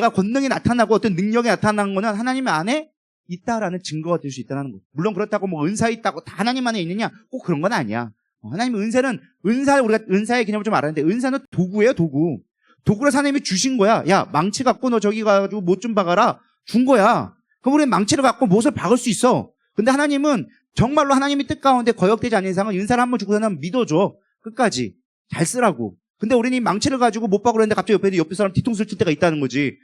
권능이 나타나고 어떤 능력이 나타나는 거는 하나님 안에 있다라는 증거가 될 수 있다는 거예요. 물론 그렇다고 뭐 은사 있다고 다 하나님 안에 있느냐? 꼭 그런 건 아니야. 하나님의 우리가 은사의 개념을 좀 알았는데 은사는 도구예요, 도구. 도구를 하나님이 주신 거야. 야, 망치 갖고 너 저기 가가지고 못 좀 박아라. 준 거야. 그럼 우리는 망치를 갖고 못을 박을 수 있어. 근데 하나님은 정말로 하나님의 뜻 가운데 거역되지 않는 이상은 은사를 한번 주고 나면 믿어줘. 끝까지. 잘 쓰라고. 근데 우리는 이 망치를 가지고 못 박으려 했는데 갑자기 옆에 사람 뒤통수를 칠 때가 있다는 거지.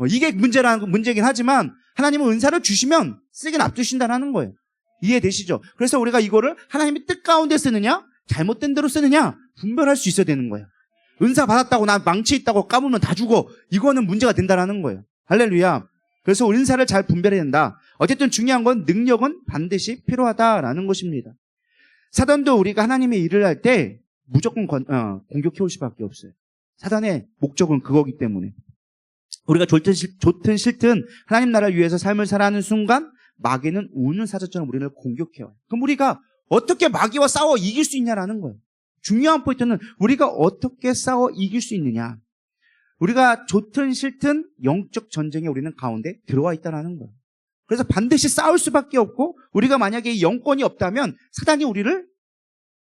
이게 문제긴 하지만 하나님은 은사를 주시면 쓰게 놔두신다는 거예요. 이해되시죠? 그래서 우리가 이거를 하나님의 뜻 가운데 쓰느냐 잘못된 대로 쓰느냐 분별할 수 있어야 되는 거예요. 은사 받았다고 나 망치 있다고 까불면 다 죽어. 이거는 문제가 된다는 거예요. 할렐루야. 그래서 은사를 잘 분별해야 된다. 어쨌든 중요한 건 능력은 반드시 필요하다라는 것입니다. 사단도 우리가 하나님의 일을 할 때 무조건 공격해 올 수밖에 없어요. 사단의 목적은 그거기 때문에. 우리가 좋든 싫든 하나님 나라를 위해서 삶을 살아가는 순간 마귀는 우는 사자처럼 우리를 공격해요. 그럼 우리가 어떻게 마귀와 싸워 이길 수 있냐라는 거예요. 중요한 포인트는 우리가 어떻게 싸워 이길 수 있느냐. 우리가 좋든 싫든 영적 전쟁에 우리는 가운데 들어와 있다는 거예요. 그래서 반드시 싸울 수밖에 없고 우리가 만약에 영권이 없다면 사단이 우리를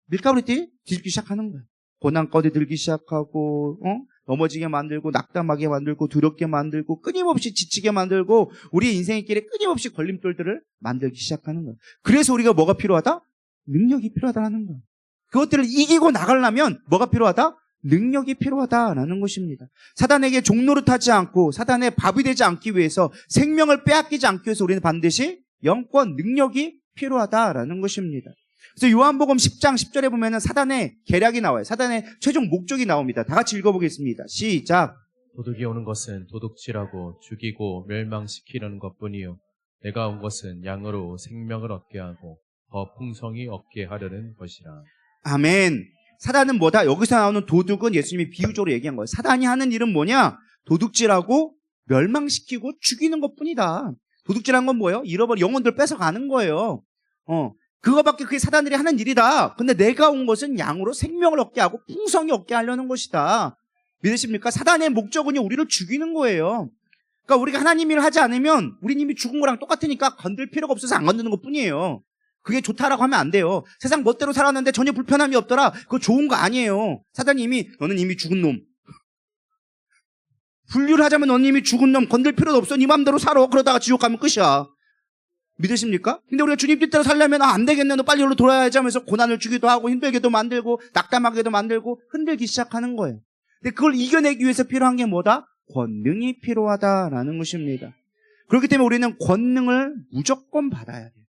밀가루띠 뒤집기 시작하는 거예요. 고난거리 들기 시작하고 넘어지게 만들고 낙담하게 만들고 두렵게 만들고 끊임없이 지치게 만들고 우리의 인생의 길에 끊임없이 걸림돌들을 만들기 시작하는 거예요. 그래서 우리가 뭐가 필요하다? 능력이 필요하다는 거예요. 그것들을 이기고 나가려면 뭐가 필요하다? 능력이 필요하다라는 것입니다. 사단에게 종노릇하지 않고 사단의 밥이 되지 않기 위해서 생명을 빼앗기지 않기 위해서 우리는 반드시 영권, 능력이 필요하다라는 것입니다. 그래서 요한복음 10장 10절에 보면은 사단의 계략이 나와요. 사단의 최종 목적이 나옵니다. 다 같이 읽어보겠습니다. 시작. 도둑이 오는 것은 도둑질하고 죽이고 멸망시키려는 것뿐이요 내가 온 것은 양으로 생명을 얻게 하고 더 풍성히 얻게 하려는 것이라. 아멘. 사단은 뭐다? 여기서 나오는 도둑은 예수님이 비유적으로 얘기한 거예요. 사단이 하는 일은 뭐냐? 도둑질하고 멸망시키고 죽이는 것뿐이다. 도둑질한 건 뭐예요? 잃어버린 영혼들 뺏어가는 거예요. 그거밖에 그게 사단들이 하는 일이다. 근데 내가 온 것은 양으로 생명을 얻게 하고 풍성히 얻게 하려는 것이다. 믿으십니까? 사단의 목적은요, 우리를 죽이는 거예요. 그러니까 우리가 하나님 일을 하지 않으면 우리 이미 죽은 거랑 똑같으니까 건들 필요가 없어서 안 건드는 것 뿐이에요. 그게 좋다라고 하면 안 돼요. 세상 멋대로 살았는데 전혀 불편함이 없더라. 그거 좋은 거 아니에요. 사단이 너는 이미 죽은 놈. 분류를 하자면 너는 이미 죽은 놈. 건들 필요도 없어. 네 맘대로 살아. 그러다가 지옥 가면 끝이야. 믿으십니까? 근데 우리가 주님 뜻대로 살려면 안 되겠네. 너 빨리 여기로 돌아야지 하면서 고난을 주기도 하고 힘들게도 만들고 낙담하게도 만들고 흔들기 시작하는 거예요. 근데 그걸 이겨내기 위해서 필요한 게 뭐다? 권능이 필요하다라는 것입니다. 그렇기 때문에 우리는 권능을 무조건 받아야 돼요.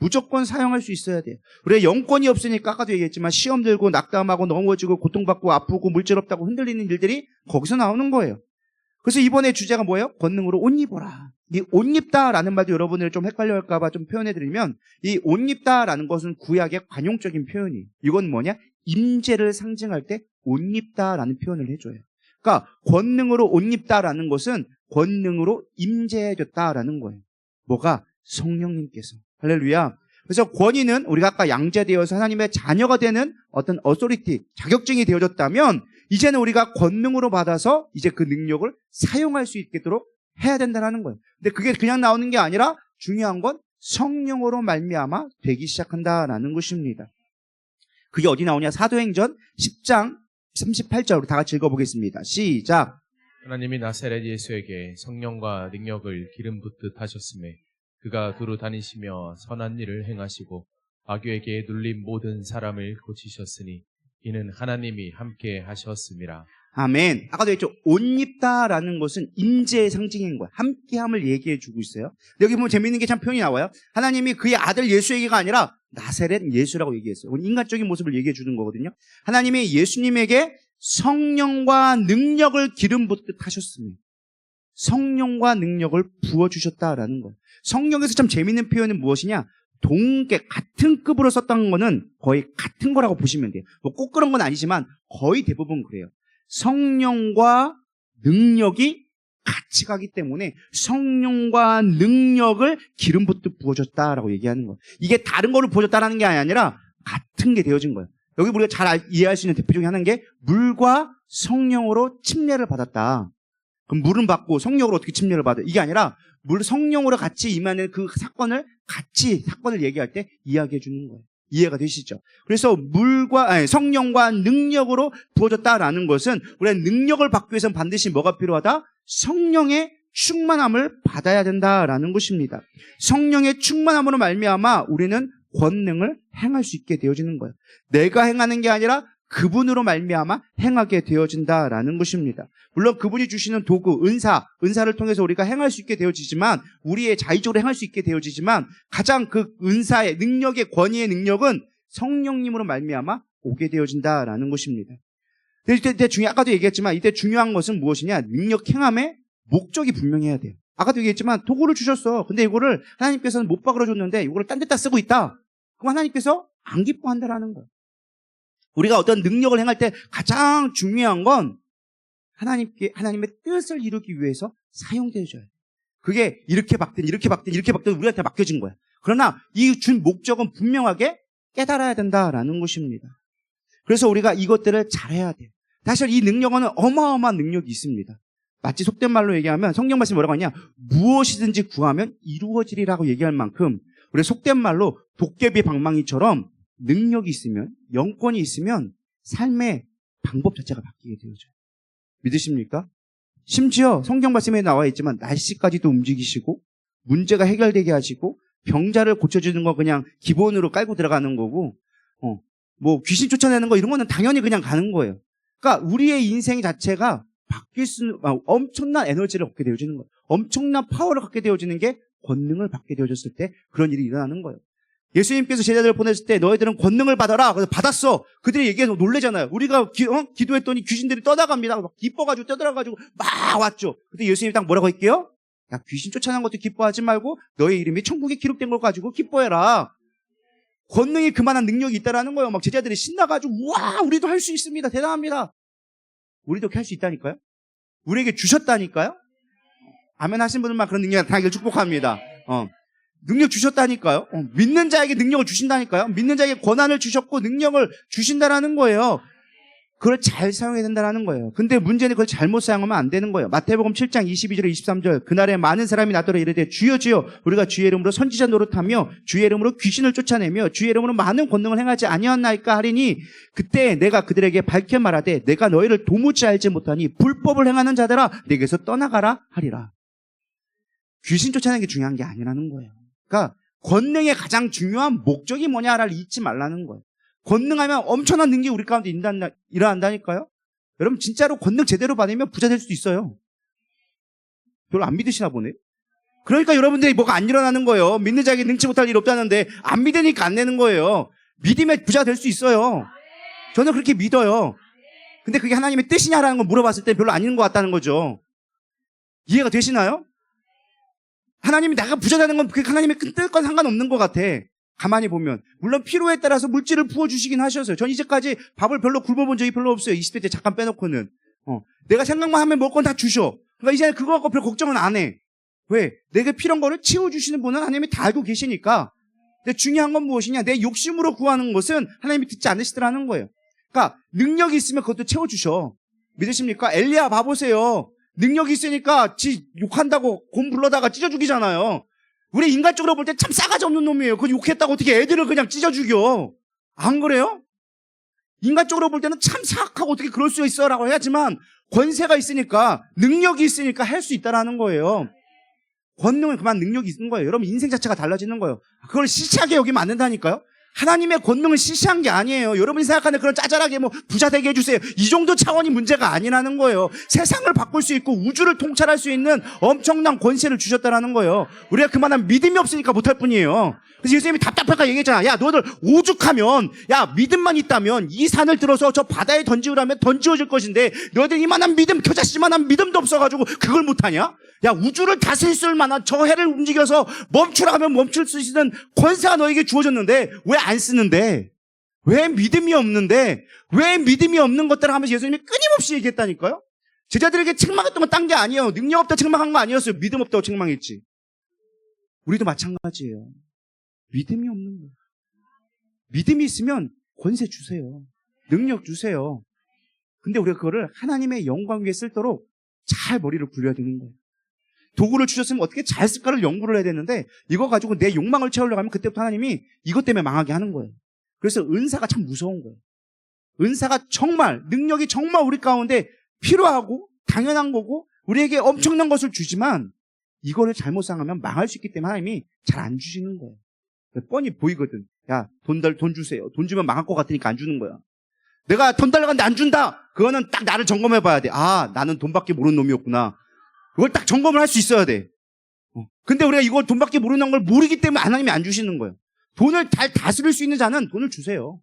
무조건 사용할 수 있어야 돼요. 우리가 영권이 없으니까 아까도 얘기했지만 시험 들고 낙담하고 넘어지고 고통받고 아프고 물질 없다고 흔들리는 일들이 거기서 나오는 거예요. 그래서 이번에 주제가 뭐예요? 권능으로 옷 입어라. 이 옷 입다라는 말도 여러분들 좀 헷갈려 할까봐 좀 표현해드리면 이 옷 입다라는 것은 구약의 관용적인 표현이에요. 이건 뭐냐? 임재를 상징할 때 옷 입다라는 표현을 해줘요. 그러니까 권능으로 옷 입다라는 것은 권능으로 임재해줬다라는 거예요. 뭐가? 성령님께서. 할렐루야. 그래서 권위는 우리가 아까 양자되어서 하나님의 자녀가 되는 어떤 어소리티, 자격증이 되어졌다면 이제는 우리가 권능으로 받아서 이제 그 능력을 사용할 수 있도록 해야 된다는 거예요. 근데 그게 그냥 나오는 게 아니라 중요한 건 성령으로 말미암아 되기 시작한다라는 것입니다. 그게 어디 나오냐? 사도행전 10장 38절 다 같이 읽어보겠습니다. 시작. 하나님이 나사렛 예수에게 성령과 능력을 기름 붓듯 하셨음에 그가 두루 다니시며 선한 일을 행하시고 마귀에게 눌린 모든 사람을 고치셨으니 이는 하나님이 함께 하셨음이라. 아멘. 아까도 했죠. 옷 입다라는 것은 임재의 상징인 거야. 함께함을 얘기해 주고 있어요. 여기 보면 재미있는 게 참 표현이 나와요. 하나님이 그의 아들 예수에게가 아니라 나사렛 예수라고 얘기했어요. 인간적인 모습을 얘기해 주는 거거든요. 하나님이 예수님에게 성령과 능력을 기름 붓듯 하셨습니다. 성령과 능력을 부어주셨다라는 거예요. 성령에서 참 재미있는 표현은 무엇이냐? 같은 급으로 썼던 거는 거의 같은 거라고 보시면 돼요. 뭐 꼭 그런 건 아니지만 거의 대부분 그래요. 성령과 능력이 같이 가기 때문에 성령과 능력을 기름 붓듯 부어줬다라고 얘기하는 거예요. 이게 다른 거를 부어줬다라는 게 아니라 같은 게 되어진 거예요. 여기 우리가 잘 이해할 수 있는 대표적인 하는 게 물과 성령으로 침례를 받았다. 그럼 물은 받고 성령으로 어떻게 침례를 받아? 이게 아니라 성령으로 같이 임하는 그 사건을 얘기할 때 이야기해 주는 거예요. 이해가 되시죠? 그래서 성령과 능력으로 부어졌다라는 것은 우리가 능력을 받기 위해서는 반드시 뭐가 필요하다? 성령의 충만함을 받아야 된다라는 것입니다. 성령의 충만함으로 말미암아 우리는 권능을 행할 수 있게 되어지는 거예요. 내가 행하는 게 아니라 그분으로 말미암아 행하게 되어진다라는 것입니다. 물론 그분이 주시는 도구, 은사를 통해서 우리가 행할 수 있게 되어지지만, 우리의 자의적으로 행할 수 있게 되어지지만, 가장 그 은사의 능력의 권위의 능력은 성령님으로 말미암아 오게 되어진다라는 것입니다. 이때 아까도 얘기했지만, 이때 중요한 것은 무엇이냐? 능력 행함의 목적이 분명해야 돼요. 아까도 얘기했지만 도구를 주셨어. 근데 이거를 하나님께서는 못 박으러 줬는데 이거를 딴 데다 쓰고 있다. 그럼 하나님께서 안 기뻐한다라는 거예요. 우리가 어떤 능력을 행할 때 가장 중요한 건 하나님의 뜻을 이루기 위해서 사용되어져요. 그게 이렇게 박든 우리한테 맡겨진 거야. 그러나 이 준 목적은 분명하게 깨달아야 된다라는 것입니다. 그래서 우리가 이것들을 잘해야 돼요. 사실 이 능력은 어마어마한 능력이 있습니다. 마치 속된 말로 얘기하면 성경 말씀이 뭐라고 하냐? 무엇이든지 구하면 이루어지리라고 얘기할 만큼 우리 속된 말로 도깨비 방망이처럼 능력이 있으면, 영권이 있으면 삶의 방법 자체가 바뀌게 되어져요. 믿으십니까? 심지어 성경 말씀에 나와 있지만 날씨까지도 움직이시고 문제가 해결되게 하시고 병자를 고쳐주는 거 그냥 기본으로 깔고 들어가는 거고, 뭐 귀신 쫓아내는 거 이런 거는 당연히 그냥 가는 거예요. 그러니까 우리의 인생 자체가 바뀔 수, 엄청난 에너지를 얻게 되어지는 거예요. 엄청난 파워를 갖게 되어지는 게 권능을 받게 되어졌을 때 그런 일이 일어나는 거예요. 예수님께서 제자들을 보냈을 때 너희들은 권능을 받아라. 그래서 받았어. 그들이 얘기해서 놀래잖아요. 우리가 기도했더니 귀신들이 떠나갑니다. 막 기뻐가지고 떠들어가지고 막 왔죠. 근데 예수님이 딱 뭐라고 할게요? 야, 귀신 쫓아난 것도 기뻐하지 말고 너의 이름이 천국에 기록된 걸 가지고 기뻐해라. 권능이 그만한 능력이 있다라는 거예요. 막 제자들이 신나가지고 우와, 우리도 할 수 있습니다. 대단합니다. 우리도 할 수 있다니까요? 우리에게 주셨다니까요? 아멘 하신 분들만 그런 능력을 나타나기를 축복합니다. 능력 주셨다니까요? 믿는 자에게 능력을 주신다니까요? 믿는 자에게 권한을 주셨고 능력을 주신다라는 거예요. 그걸 잘 사용해야 된다는 거예요. 근데 문제는 그걸 잘못 사용하면 안 되는 거예요. 마태복음 7장 22절 23절 그날에 많은 사람이 나더러 이르되 주여 주여 우리가 주의 이름으로 선지자 노릇하며 주의 이름으로 귀신을 쫓아내며 주의 이름으로 많은 권능을 행하지 아니었나이까 하리니 그때 내가 그들에게 밝혀 말하되 내가 너희를 도무지 알지 못하니 불법을 행하는 자들아 내게서 떠나가라 하리라. 귀신 쫓아내는 게 중요한 게 아니라는 거예요. 그러니까 권능의 가장 중요한 목적이 뭐냐를 잊지 말라는 거예요. 권능하면 엄청난 능력이 우리 가운데 일어난다니까요. 여러분 진짜로 권능 제대로 받으면 부자 될 수도 있어요. 별로 안 믿으시나 보네. 그러니까 여러분들이 뭐가 안 일어나는 거예요. 믿는 자에게 능치 못할 일 없다는데 안 믿으니까 안 되는 거예요. 믿으면 부자 될 수 있어요. 저는 그렇게 믿어요. 근데 그게 하나님의 뜻이냐라는 걸 물어봤을 때 별로 아닌 것 같다는 거죠. 이해가 되시나요? 하나님이 내가 부자 되는 건 그게 하나님의 뜻과 상관없는 것 같아. 가만히 보면. 물론 필요에 따라서 물질을 부어주시긴 하셨어요. 전 이제까지 밥을 별로 굶어본 적이 별로 없어요. 20대 때 잠깐 빼놓고는. 내가 생각만 하면 먹을 건 다 주셔. 그러니까 이제는 그거 갖고 별 걱정은 안 해. 왜? 내게 필요한 거를 채워주시는 분은 하나님이 다 알고 계시니까. 근데 중요한 건 무엇이냐? 내 욕심으로 구하는 것은 하나님이 듣지 않으시더라는 거예요. 그러니까 능력이 있으면 그것도 채워주셔. 믿으십니까? 엘리야 봐보세요. 능력이 있으니까 지 욕한다고 곰 불러다가 찢어 죽이잖아요. 우리 인간적으로 볼 때 참 싸가지 없는 놈이에요. 그 욕했다고 어떻게 애들을 그냥 찢어 죽여. 안 그래요? 인간적으로 볼 때는 참 사악하고 어떻게 그럴 수 있어 라고 해야지만 권세가 있으니까 능력이 있으니까 할 수 있다라는 거예요. 권능은 그만 능력이 있는 거예요. 여러분 인생 자체가 달라지는 거예요. 그걸 시시하게 여기면 안 된다니까요. 하나님의 권능을 시시한 게 아니에요. 여러분이 생각하는 그런 짜잘하게 뭐 부자 되게 해주세요. 이 정도 차원이 문제가 아니라는 거예요. 세상을 바꿀 수 있고 우주를 통찰할 수 있는 엄청난 권세를 주셨다라는 거예요. 우리가 그만한 믿음이 없으니까 못할 뿐이에요. 그래서 예수님이 답답할까 얘기했잖아. 야 너들 오죽하면 야 믿음만 있다면 이 산을 들어서 저 바다에 던지우라면 던지워질 것인데 너희들 이만한 믿음 겨자씨만한 믿음도 없어가지고 그걸 못하냐? 야 우주를 다스릴 수 만한 저 해를 움직여서 멈추라 하면 멈출 수 있는 권세가 너에게 주어졌는데 왜 안 쓰는데? 왜 믿음이 없는데? 왜 믿음이 없는 것들을 하면서 예수님이 끊임없이 얘기했다니까요? 제자들에게 책망했던 건 딴 게 아니에요. 능력 없다 책망한 거 아니었어요. 믿음 없다고 책망했지. 우리도 마찬가지예요. 믿음이 없는 거예요. 믿음이 있으면 권세 주세요. 능력 주세요. 근데 우리가 그거를 하나님의 영광 위에 쓸도록 잘 머리를 굴려야 되는 거예요. 도구를 주셨으면 어떻게 잘 쓸까를 연구를 해야 되는데 이거 가지고 내 욕망을 채우려고 하면 그때부터 하나님이 이것 때문에 망하게 하는 거예요. 그래서 은사가 참 무서운 거예요. 은사가 정말 능력이 정말 우리 가운데 필요하고 당연한 거고 우리에게 엄청난 것을 주지만 이거를 잘못 사용하면 망할 수 있기 때문에 하나님이 잘 안 주시는 거예요. 뻔히 보이거든. 야 돈 주세요. 돈 주면 망할 것 같으니까 안 주는 거야. 내가 돈 달라고 하는데 안 준다. 그거는 딱 나를 점검해 봐야 돼. 아, 나는 돈밖에 모르는 놈이었구나. 그걸 딱 점검을 할 수 있어야 돼. 근데 우리가 이걸 돈밖에 모르는 걸 모르기 때문에 하나님이 안 주시는 거예요. 돈을 잘 다스릴 수 있는 자는 돈을 주세요.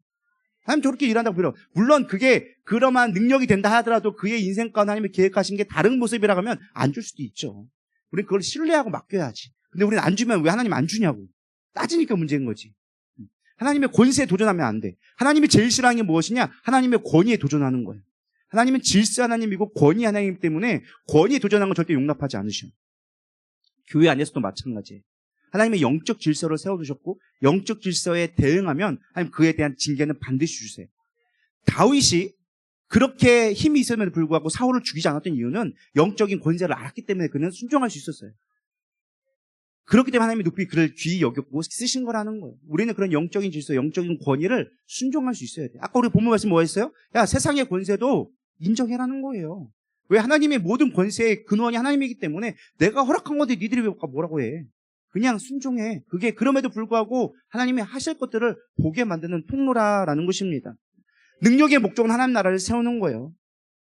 하나님 저렇게 일한다고 빌어. 물론 그게 그러한 능력이 된다 하더라도 그의 인생 가운데 하나님이 계획하신 게 다른 모습이라고 하면 안 줄 수도 있죠. 우리는 그걸 신뢰하고 맡겨야지. 근데 우리는 안 주면 왜 하나님 안 주냐고. 따지니까 문제인 거지. 하나님의 권세에 도전하면 안 돼. 하나님이 제일 싫어하는 게 무엇이냐? 하나님의 권위에 도전하는 거예요. 하나님은 질서 하나님이고 권위 하나님이기 때문에 권위에 도전하는 건 절대 용납하지 않으셔. 교회 안에서도 마찬가지예요. 하나님의 영적 질서를 세워두셨고 영적 질서에 대응하면 하나님 그에 대한 징계는 반드시 주세요. 다윗이 그렇게 힘이 있음에도 불구하고 사울을 죽이지 않았던 이유는 영적인 권세를 알았기 때문에 그는 순종할 수 있었어요. 그렇기 때문에 하나님이 높이 그를 귀히 여겼고 쓰신 거라는 거예요. 우리는 그런 영적인 질서, 영적인 권위를 순종할 수 있어야 돼요. 아까 우리 본문 말씀 뭐 했어요? 야, 세상의 권세도 인정해라는 거예요. 왜? 하나님의 모든 권세의 근원이 하나님이기 때문에 내가 허락한 건데 니들이 왜 뭐라고 해? 그냥 순종해. 그게 그럼에도 불구하고 하나님이 하실 것들을 보게 만드는 통로라라는 것입니다. 능력의 목적은 하나님 나라를 세우는 거예요.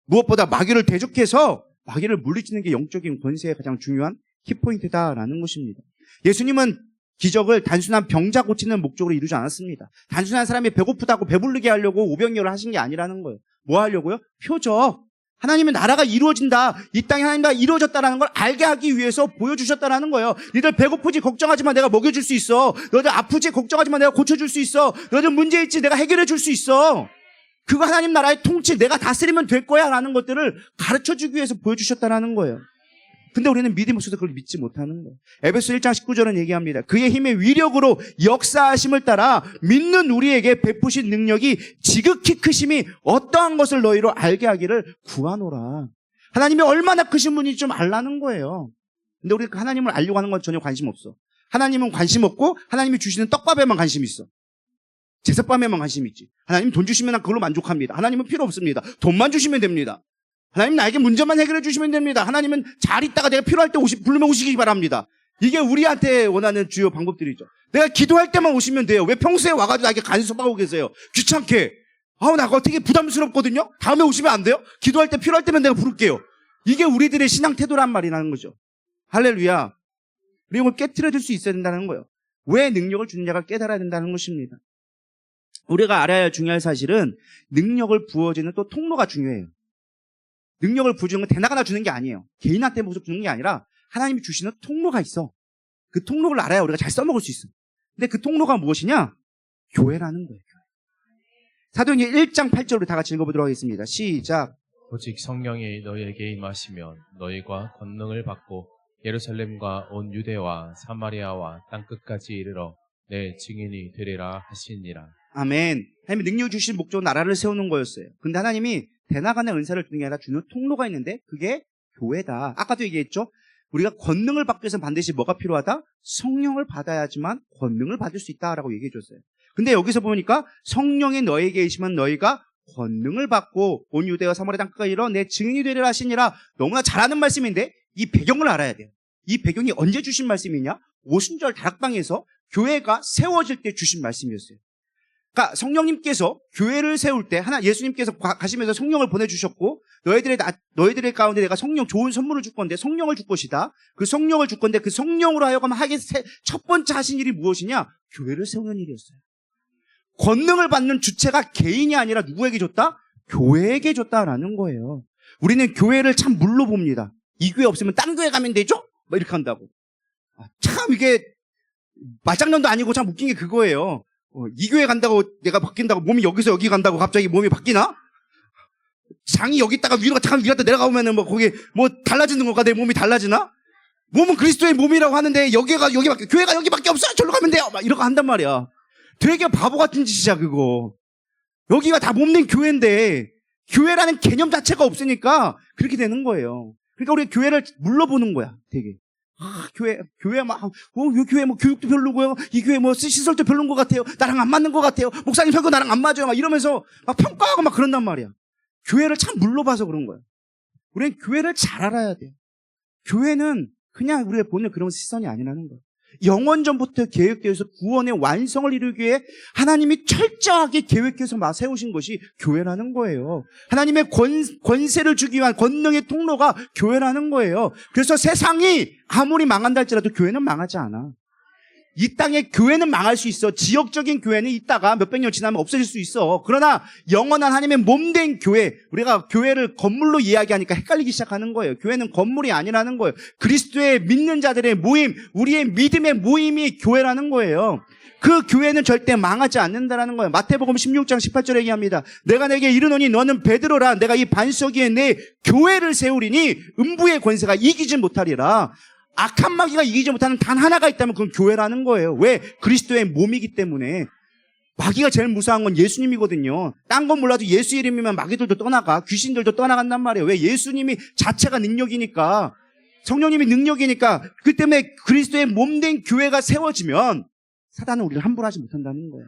무엇보다 마귀를 대적해서 마귀를 물리치는 게 영적인 권세의 가장 중요한 키포인트다라는 것입니다. 예수님은 기적을 단순한 병자 고치는 목적으로 이루지 않았습니다. 단순한 사람이 배고프다고 배부르게 하려고 오병이어를 하신 게 아니라는 거예요. 뭐 하려고요? 표적. 하나님의 나라가 이루어진다. 이 땅에 하나님 나라가 이루어졌다는 걸 알게 하기 위해서 보여주셨다는 거예요. 너희들 배고프지 걱정하지 마. 내가 먹여줄 수 있어. 너희들 아프지 걱정하지 마. 내가 고쳐줄 수 있어. 너희들 문제 있지 내가 해결해 줄 수 있어. 그거 하나님 나라의 통치 내가 다스리면 될 거야 라는 것들을 가르쳐주기 위해서 보여주셨다는 거예요. 근데 우리는 믿음 없어서 그걸 믿지 못하는 거예요. 에베소 1장 19절은 얘기합니다. 그의 힘의 위력으로 역사하심을 따라 믿는 우리에게 베푸신 능력이 지극히 크심이 어떠한 것을 너희로 알게 하기를 구하노라. 하나님이 얼마나 크신 분인지 좀 알라는 거예요. 근데 우리가 하나님을 알려고 하는 건 전혀 관심 없어. 하나님은 관심 없고 하나님이 주시는 떡밥에만 관심 있어. 제사밥에만 관심 있지. 하나님 돈 주시면 난 그걸로 만족합니다. 하나님은 필요 없습니다. 돈만 주시면 됩니다. 하나님 나에게 문제만 해결해 주시면 됩니다. 하나님은 잘 있다가 내가 필요할 때 부르면 오시기 바랍니다. 이게 우리한테 원하는 주요 방법들이죠. 내가 기도할 때만 오시면 돼요. 왜 평소에 와가지고 나에게 간섭하고 계세요? 귀찮게. 나 그거 되게 부담스럽거든요. 다음에 오시면 안 돼요? 기도할 때 필요할 때면 내가 부를게요. 이게 우리들의 신앙 태도란 말이라는 거죠. 할렐루야. 우리 이걸 깨트려줄 수 있어야 된다는 거예요. 왜 능력을 주는 자가 깨달아야 된다는 것입니다. 우리가 알아야 할 중요한 사실은 능력을 부어주는 또 통로가 중요해요. 능력을 부어주는 건 대나가나 주는 게 아니에요. 개인한테 모습 주는 게 아니라 하나님이 주시는 통로가 있어. 그 통로를 알아야 우리가 잘 써먹을 수 있어. 근데 그 통로가 무엇이냐? 교회라는 거예요. 사도행전 1장 8절로 다 같이 읽어보도록 하겠습니다. 시작. 오직 성령이 너희에게 임하시면 너희가 권능을 받고 예루살렘과 온 유대와 사마리아와 땅끝까지 이르러 내 증인이 되리라 하시니라. 아멘. 하나님이 능력 주신 목적은 나라를 세우는 거였어요. 근데 하나님이 대나간의 은사를 주는 게 아니라 주는 통로가 있는데 그게 교회다. 아까도 얘기했죠. 우리가 권능을 받기 위해서는 반드시 뭐가 필요하다? 성령을 받아야지만 권능을 받을 수 있다라고 얘기해 줬어요. 근데 여기서 보니까 성령이 너에게 계시면 너희가 권능을 받고 온 유대와 사마리아 땅끝까지 이르러 내 증인이 되리라 하시니라. 너무나 잘하는 말씀인데 이 배경을 알아야 돼요. 이 배경이 언제 주신 말씀이냐? 오순절 다락방에서 교회가 세워질 때 주신 말씀이었어요. 그러니까 성령님께서 교회를 세울 때 예수님께서 가시면서 성령을 보내주셨고 너희들의 가운데 내가 성령 좋은 선물을 줄 건데 성령을 줄 것이다. 그 성령을 줄 건데 그 성령으로 하여금 하게 첫 번째 하신 일이 무엇이냐? 교회를 세우는 일이었어요. 권능을 받는 주체가 개인이 아니라 누구에게 줬다? 교회에게 줬다라는 거예요. 우리는 교회를 참 물로 봅니다. 이 교회 없으면 다른 교회 가면 되죠? 뭐 이렇게 한다고. 참 이게 말장난도 아니고 참 웃긴 게 그거예요. 이 교회 간다고 내가 바뀐다고 몸이 여기서 여기 간다고 갑자기 몸이 바뀌나? 장이 여기 있다가 위로 갔다 내려가면은 뭐 거기 뭐 달라지는 건가? 내 몸이 달라지나? 몸은 그리스도의 몸이라고 하는데 교회가 여기밖에 없어요. 저리로 가면 돼요. 막 이러고 한단 말이야. 되게 바보 같은 짓이야 그거. 여기가 다 몸된 교회인데 교회라는 개념 자체가 없으니까 그렇게 되는 거예요. 그러니까 우리 교회를 물러보는 거야. 되게. 교회 막, 이 교회 뭐 교육도 별로고요. 이 교회 뭐 시설도 별로인 것 같아요. 나랑 안 맞는 것 같아요. 목사님 설교 나랑 안 맞아요. 막 이러면서 막 평가하고 막 그런단 말이야. 교회를 참 물러봐서 그런 거야. 우리는 교회를 잘 알아야 돼. 교회는 그냥 우리가 보는 그런 시선이 아니라는 거야. 영원전부터 계획되어서 구원의 완성을 이루기 위해 하나님이 철저하게 계획해서 세우신 것이 교회라는 거예요. 하나님의 권세를 주기 위한 권능의 통로가 교회라는 거예요. 그래서 세상이 아무리 망한다 할지라도 교회는 망하지 않아. 이 땅에 교회는 망할 수 있어. 지역적인 교회는 있다가 몇백 년 지나면 없어질 수 있어. 그러나 영원한 하나님의 몸된 교회, 우리가 교회를 건물로 이야기하니까 헷갈리기 시작하는 거예요. 교회는 건물이 아니라는 거예요. 그리스도의 믿는 자들의 모임, 우리의 믿음의 모임이 교회라는 거예요. 그 교회는 절대 망하지 않는다라는 거예요. 마태복음 16장 18절에 얘기합니다. 내가 내게 이르노니 너는 베드로라. 내가 이 반석 위에 내 교회를 세우리니 음부의 권세가 이기지 못하리라. 악한 마귀가 이기지 못하는 단 하나가 있다면 그건 교회라는 거예요. 왜? 그리스도의 몸이기 때문에. 마귀가 제일 무서운 건 예수님이거든요. 딴 건 몰라도 예수 이름이면 마귀들도 떠나가, 귀신들도 떠나간단 말이에요. 왜? 예수님이 자체가 능력이니까, 성령님이 능력이니까. 그 때문에 그리스도의 몸된 교회가 세워지면 사단은 우리를 함부로 하지 못한다는 거예요.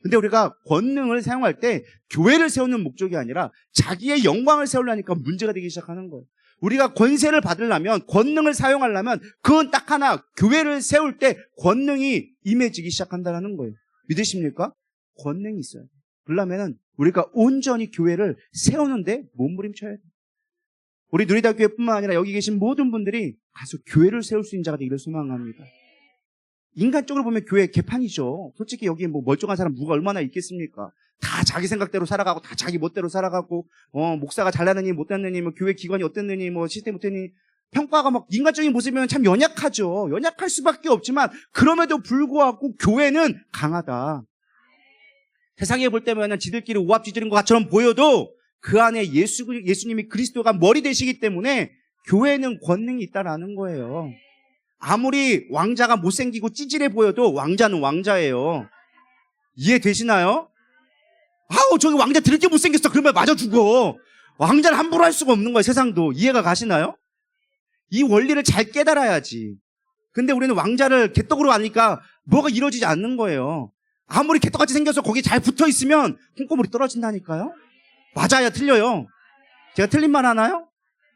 근데 우리가 권능을 사용할 때 교회를 세우는 목적이 아니라 자기의 영광을 세우려니까 문제가 되기 시작하는 거예요. 우리가 권세를 받으려면, 권능을 사용하려면 그건 딱 하나, 교회를 세울 때 권능이 임해지기 시작한다는 거예요. 믿으십니까? 권능이 있어요. 그러려면 우리가 온전히 교회를 세우는데 몸부림쳐야 돼요. 우리 누리다 교회뿐만 아니라 여기 계신 모든 분들이 가서 교회를 세울 수 있는 자가 되기를 소망합니다. 인간적으로 보면 교회 개판이죠. 솔직히 여기 뭐 멀쩡한 사람 누가 얼마나 있겠습니까? 다 자기 생각대로 살아가고, 다 자기 멋대로 살아가고, 목사가 잘나느니 못했느니, 뭐 교회 기관이 어땠느니, 뭐 시스템 어땠느니, 평가가 막 인간적인 모습이면 참 연약하죠. 연약할 수밖에 없지만, 그럼에도 불구하고 교회는 강하다. 세상에 볼 때면은 지들끼리 오합지졸인 것처럼 보여도 그 안에 예수님이 그리스도가 머리 되시기 때문에 교회는 권능이 있다라는 거예요. 아무리 왕자가 못생기고 찌질해 보여도 왕자는 왕자예요. 이해되시나요? 아우, 저기 왕자 드럽게 못생겼어. 그러면 맞아 죽어. 왕자를 함부로 할 수가 없는 거예요, 세상도. 이해가 가시나요? 이 원리를 잘 깨달아야지. 근데 우리는 왕자를 개떡으로 하니까 뭐가 이루어지지 않는 거예요. 아무리 개떡같이 생겨서 거기 잘 붙어 있으면 콩고물이 떨어진다니까요? 맞아야 틀려요. 제가 틀린 말 하나요?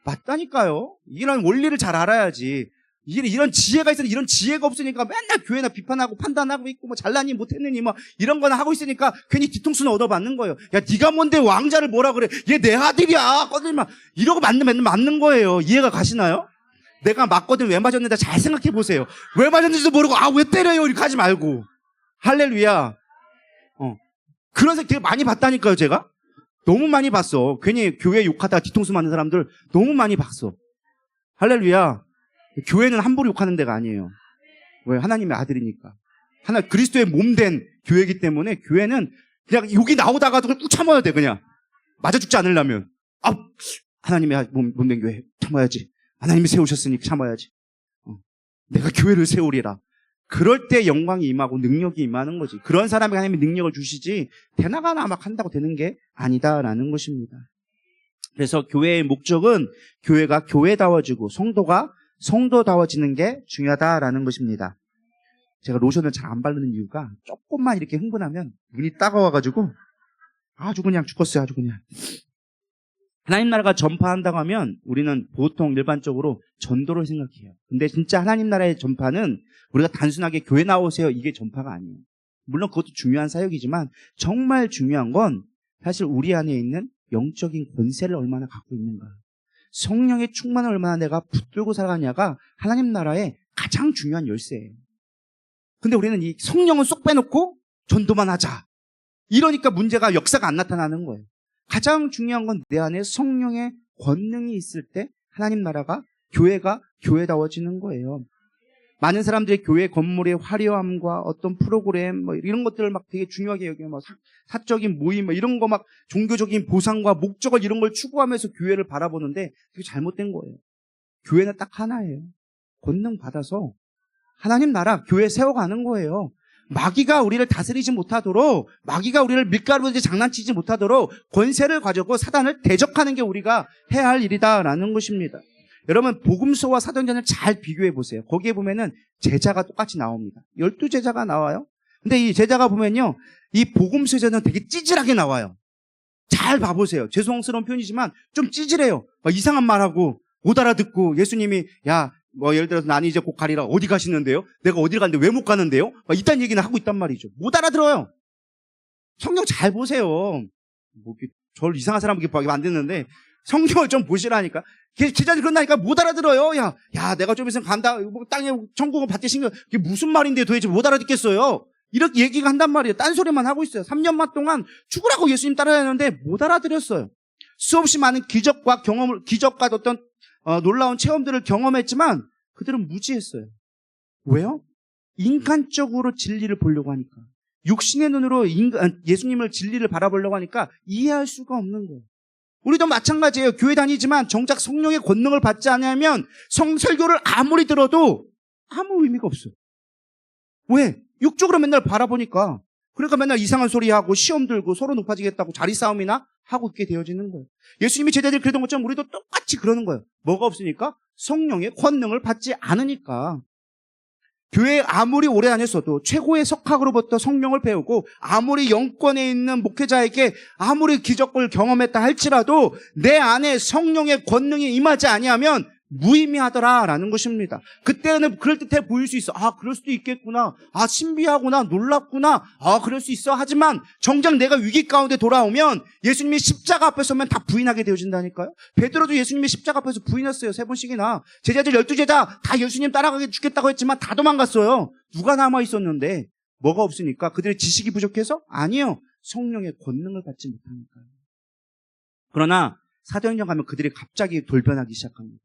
맞다니까요. 이런 원리를 잘 알아야지. 이런 지혜가 있어도 이런 지혜가 없으니까 맨날 교회나 비판하고 판단하고 있고 뭐 잘나니 못했느니 뭐 이런 거나 하고 있으니까 괜히 뒤통수는 얻어맞는 거예요. 야, 네가 뭔데 왕자를 뭐라 그래? 얘 내 아들이야. 꺼들마. 이러고 맞는 거예요. 이해가 가시나요? 내가 맞거든 왜 맞았는데 잘 생각해 보세요. 왜 맞았는지도 모르고 왜 때려요? 이렇게 하지 말고. 할렐루야. 그런 생 되게 많이 봤다니까요, 제가. 너무 많이 봤어. 괜히 교회 욕하다가 뒤통수 맞는 사람들 너무 많이 봤어. 할렐루야. 교회는 함부로 욕하는 데가 아니에요. 왜? 하나님의 아들이니까. 그리스도의 몸된 교회이기 때문에 교회는 그냥 욕이 나오다가도 꾹 참아야 돼, 그냥. 맞아 죽지 않으려면. 하나님의 몸된 교회 참아야지. 하나님이 세우셨으니 참아야지. 내가 교회를 세우리라. 그럴 때 영광이 임하고 능력이 임하는 거지. 그런 사람에게 하나님이 능력을 주시지 대나가나 막 한다고 되는 게 아니다라는 것입니다. 그래서 교회의 목적은 교회가 교회다워지고 성도가 성도다워지는 게 중요하다라는 것입니다. 제가 로션을 잘 안 바르는 이유가 조금만 이렇게 흥분하면 눈이 따가워가지고 아주 그냥 죽었어요. 아주 그냥. 하나님 나라가 전파한다고 하면 우리는 보통 일반적으로 전도를 생각해요. 근데 진짜 하나님 나라의 전파는 우리가 단순하게 교회 나오세요 이게 전파가 아니에요. 물론 그것도 중요한 사역이지만 정말 중요한 건 사실 우리 안에 있는 영적인 권세를 얼마나 갖고 있는가. 성령의 충만을 얼마나 내가 붙들고 살아가냐가 하나님 나라의 가장 중요한 열쇠예요. 근데 우리는 이 성령은 쏙 빼놓고 전도만 하자. 이러니까 문제가 역사가 안 나타나는 거예요. 가장 중요한 건 내 안에 성령의 권능이 있을 때 하나님 나라가 교회가 교회다워지는 거예요. 많은 사람들이 교회 건물의 화려함과 어떤 프로그램 뭐 이런 것들을 막 되게 중요하게 여기요. 막 사적인 모임 뭐 이런 거 막 종교적인 보상과 목적을 이런 걸 추구하면서 교회를 바라보는데 그게 잘못된 거예요. 교회는 딱 하나예요. 권능 받아서 하나님 나라 교회 세워가는 거예요. 마귀가 우리를 다스리지 못하도록, 마귀가 우리를 밀가루로 장난치지 못하도록 권세를 가지고 사단을 대적하는 게 우리가 해야 할 일이다라는 것입니다. 여러분 복음서와 사도행전을 잘 비교해 보세요. 거기에 보면은 제자가 똑같이 나옵니다. 12제자가 나와요. 근데 이 제자가 보면요, 이 복음서에서는 되게 찌질하게 나와요. 잘 봐보세요. 죄송스러운 표현이지만 좀 찌질해요. 막 이상한 말하고 못 알아듣고 예수님이 야 뭐 예를 들어서 나는 이제 곧 가리라. 어디 가시는데요? 내가 어디 가는데 왜 못 가는데요? 막 이딴 얘기는 하고 있단 말이죠. 못 알아들어요. 성경 잘 보세요. 뭐 저를 이상한 사람 이렇게 만드는데 성경을 좀 보시라니까. 제자들이 그런다니까 못 알아들어요. 야, 내가 좀 있으면 간다. 뭐 땅에 천국을 받게 신경. 이게 무슨 말인데 도대체 못 알아듣겠어요. 이렇게 얘기가 한단 말이에요. 딴소리만 하고 있어요. 3년만 동안 죽으라고 예수님 따라다녔는데 못 알아들었어요. 수없이 많은 기적과 어떤 놀라운 체험들을 경험했지만 그들은 무지했어요. 왜요? 인간적으로 진리를 보려고 하니까. 육신의 눈으로 예수님을 진리를 바라보려고 하니까 이해할 수가 없는 거예요. 우리도 마찬가지예요. 교회 다니지만 정작 성령의 권능을 받지 않으면 설교를 아무리 들어도 아무 의미가 없어요. 왜? 육적으로 맨날 바라보니까. 그러니까 맨날 이상한 소리 하고 시험 들고 서로 높아지겠다고 자리 싸움이나 하고 있게 되어지는 거예요. 예수님이 제자들이 그랬던 것처럼 우리도 똑같이 그러는 거예요. 뭐가 없으니까? 성령의 권능을 받지 않으니까. 교회에 아무리 오래 다녔어도 최고의 석학으로부터 성령을 배우고 아무리 영권에 있는 목회자에게 아무리 기적을 경험했다 할지라도 내 안에 성령의 권능이 임하지 아니하면 무의미하더라라는 것입니다. 그때는 그럴듯해 보일 수 있어. 아, 그럴 수도 있겠구나. 아, 신비하구나. 놀랍구나. 아, 그럴 수 있어. 하지만 정작 내가 위기 가운데 돌아오면 예수님이 십자가 앞에 서면 다 부인하게 되어진다니까요. 베드로도 예수님이 십자가 앞에서 부인했어요. 3번씩이나. 제자들 12제자 다 예수님 따라가게 죽겠다고 했지만 다 도망갔어요. 누가 남아 있었는데 뭐가 없으니까? 그들의 지식이 부족해서? 아니에요. 성령의 권능을 받지 못하니까요. 그러나 사도행전 가면 그들이 갑자기 돌변하기 시작합니다.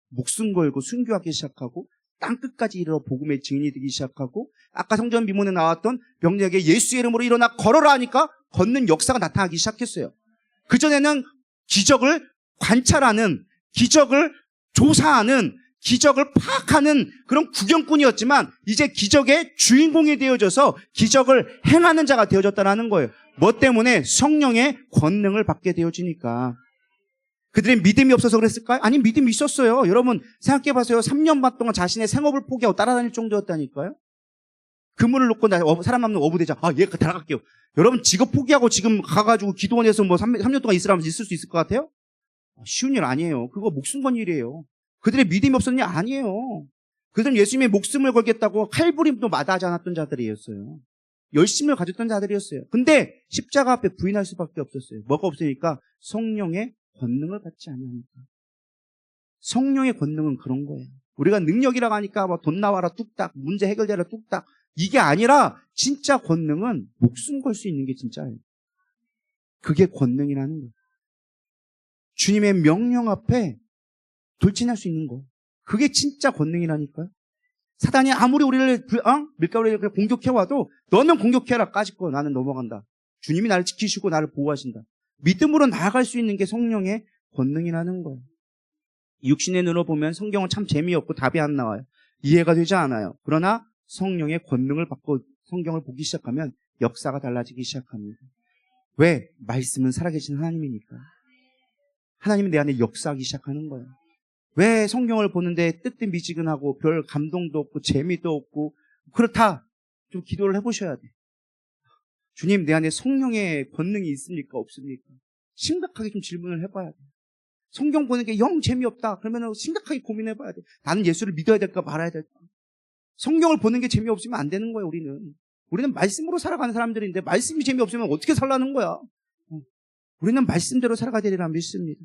목숨 걸고 순교하기 시작하고 땅끝까지 이르러 복음의 증인이 되기 시작하고 아까 성전 미문에 나왔던 병력에게 예수의 이름으로 일어나 걸어라 하니까 걷는 역사가 나타나기 시작했어요. 그전에는 기적을 관찰하는, 기적을 조사하는, 기적을 파악하는 그런 구경꾼이었지만 이제 기적의 주인공이 되어져서 기적을 행하는 자가 되어졌다는 거예요. 뭐 때문에? 성령의 권능을 받게 되어지니까. 그들의 믿음이 없어서 그랬을까요? 아니, 믿음이 있었어요. 여러분 생각해보세요. 3년 반 동안 자신의 생업을 포기하고 따라다닐 정도였다니까요. 그물을 놓고 사람 남는 어부대장. 아, 얘가 따라갈게요. 여러분 직업 포기하고 지금 가가지고 기도원에서 뭐 3년 동안 있을 수 있을 것 같아요? 쉬운 일 아니에요. 그거 목숨 건 일이에요. 그들의 믿음이 없었냐? 아니에요. 그들은 예수님의 목숨을 걸겠다고 칼부림도 마다하지 않았던 자들이었어요. 열심을 가졌던 자들이었어요. 근데 십자가 앞에 부인할 수밖에 없었어요. 뭐가 없으니까? 성령의 권능을 받지 않으니까. 성령의 권능은 그런 거예요. 우리가 능력이라고 하니까 뭐 돈 나와라 뚝딱, 문제 해결되라 뚝딱, 이게 아니라 진짜 권능은 목숨 걸 수 있는 게 진짜예요. 그게 권능이라는 거예요. 주님의 명령 앞에 돌진할 수 있는 거. 그게 진짜 권능이라니까요. 사단이 아무리 우리를 밀가루를 공격해와도 너는 공격해라 까짓거 나는 넘어간다. 주님이 나를 지키시고 나를 보호하신다. 믿음으로 나아갈 수 있는 게 성령의 권능이라는 거예요. 육신의 눈으로 보면 성경은 참 재미없고 답이 안 나와요. 이해가 되지 않아요. 그러나 성령의 권능을 받고 성경을 보기 시작하면 역사가 달라지기 시작합니다. 왜? 말씀은 살아계신 하나님이니까. 하나님은 내 안에 역사하기 시작하는 거예요. 왜 성경을 보는데 뜨뜻미지근하고 별 감동도 없고 재미도 없고 그렇다. 좀 기도를 해보셔야 돼. 주님, 내 안에 성령의 권능이 있습니까? 없습니까? 심각하게 좀 질문을 해봐야 돼. 성경 보는 게 영 재미없다. 그러면 심각하게 고민해봐야 돼. 나는 예수를 믿어야 될까 말아야 될까? 성경을 보는 게 재미없으면 안 되는 거예요. 우리는 말씀으로 살아가는 사람들인데 말씀이 재미없으면 어떻게 살라는 거야? 우리는 말씀대로 살아가야 되리라 믿습니다.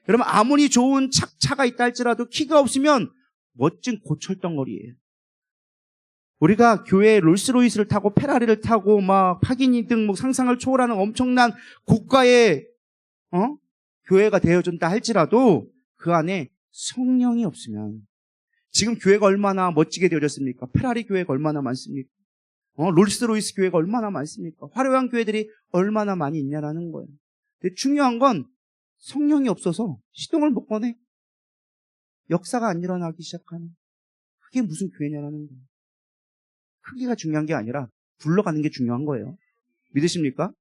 여러분, 아무리 좋은 차가 있다 할지라도 키가 없으면 멋진 고철덩어리예요. 우리가 교회에 롤스로이스를 타고 페라리를 타고 막 파기니 등 뭐 상상을 초월하는 엄청난 고가의 교회가 되어준다 할지라도 그 안에 성령이 없으면 지금 교회가 얼마나 멋지게 되어졌습니까? 페라리 교회가 얼마나 많습니까? 롤스로이스 교회가 얼마나 많습니까? 화려한 교회들이 얼마나 많이 있냐라는 거예요. 근데 중요한 건 성령이 없어서 시동을 못 꺼내. 역사가 안 일어나기 시작하는. 그게 무슨 교회냐라는 거예요. 크기가 중요한 게 아니라 굴러가는 게 중요한 거예요. 믿으십니까?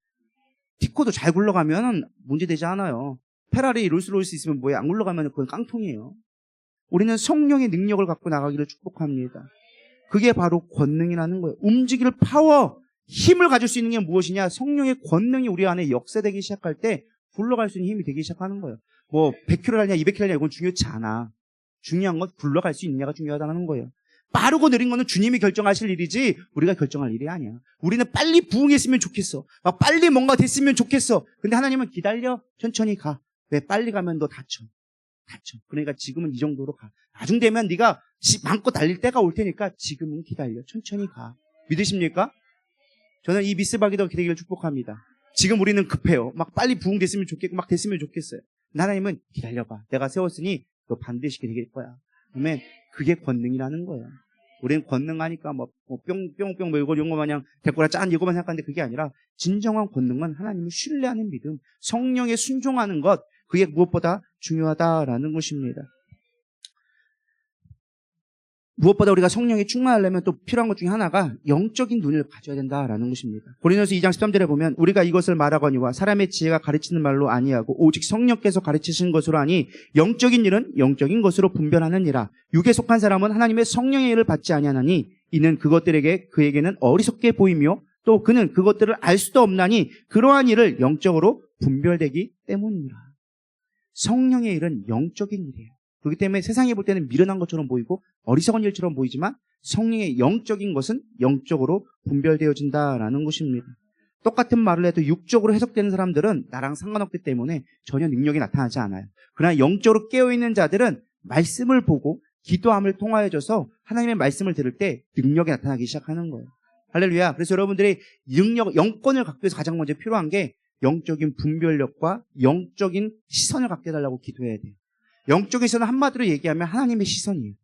티코도 잘 굴러가면 문제되지 않아요. 페라리, 롤스로이스 있으면 뭐예요? 안 굴러가면 그건 깡통이에요. 우리는 성령의 능력을 갖고 나가기를 축복합니다. 그게 바로 권능이라는 거예요. 움직일 파워, 힘을 가질 수 있는 게 무엇이냐? 성령의 권능이 우리 안에 역사되기 시작할 때 굴러갈 수 있는 힘이 되기 시작하는 거예요. 뭐 100km 달냐 200km 달냐 이건 중요치 않아. 중요한 건 굴러갈 수 있느냐가 중요하다는 거예요. 빠르고 느린 거는 주님이 결정하실 일이지 우리가 결정할 일이 아니야. 우리는 빨리 부흥했으면 좋겠어. 막 빨리 뭔가 됐으면 좋겠어. 근데 하나님은 기다려. 천천히 가. 왜? 빨리 가면 너 다쳐. 그러니까 지금은 이 정도로 가. 나중 되면 네가 마음껏 달릴 때가 올 테니까 지금은 기다려. 천천히 가. 믿으십니까? 저는 이 미스바기도 되기를 축복합니다. 지금 우리는 급해요. 막 빨리 부흥됐으면 좋겠고 막 됐으면 좋겠어요. 하나님은 기다려봐. 내가 세웠으니 너 반드시 되길 거야. 그러면 그게 권능이라는 거예요. 우리는 권능하니까 뿅뿅뿅 뭐 이런 거 마냥 데꼬라 짠 이거만 생각하는데 그게 아니라 진정한 권능은 하나님을 신뢰하는 믿음, 성령에 순종하는 것, 그게 무엇보다 중요하다라는 것입니다. 무엇보다 우리가 성령에 충만하려면 또 필요한 것 중에 하나가 영적인 눈을 가져야 된다라는 것입니다. 고린도서 2장 13절에 보면 우리가 이것을 말하거니와 사람의 지혜가 가르치는 말로 아니하고 오직 성령께서 가르치신 것으로 하니 영적인 일은 영적인 것으로 분별하느니라. 육에 속한 사람은 하나님의 성령의 일을 받지 아니하나니 이는 그것들에게 그에게는 어리석게 보이며 또 그는 그것들을 알 수도 없나니 그러한 일을 영적으로 분별되기 때문이라. 성령의 일은 영적인 일이에요. 그렇기 때문에 세상에 볼 때는 미련한 것처럼 보이고 어리석은 일처럼 보이지만 성령의 영적인 것은 영적으로 분별되어진다라는 것입니다. 똑같은 말을 해도 육적으로 해석되는 사람들은 나랑 상관없기 때문에 전혀 능력이 나타나지 않아요. 그러나 영적으로 깨어있는 자들은 말씀을 보고 기도함을 통하여져서 하나님의 말씀을 들을 때 능력이 나타나기 시작하는 거예요. 할렐루야. 그래서 여러분들이 영권을 갖기 위해서 가장 먼저 필요한 게 영적인 분별력과 영적인 시선을 갖게 해달라고 기도해야 돼요. 영적인 시선은 한마디로 얘기하면 하나님의 시선이에요.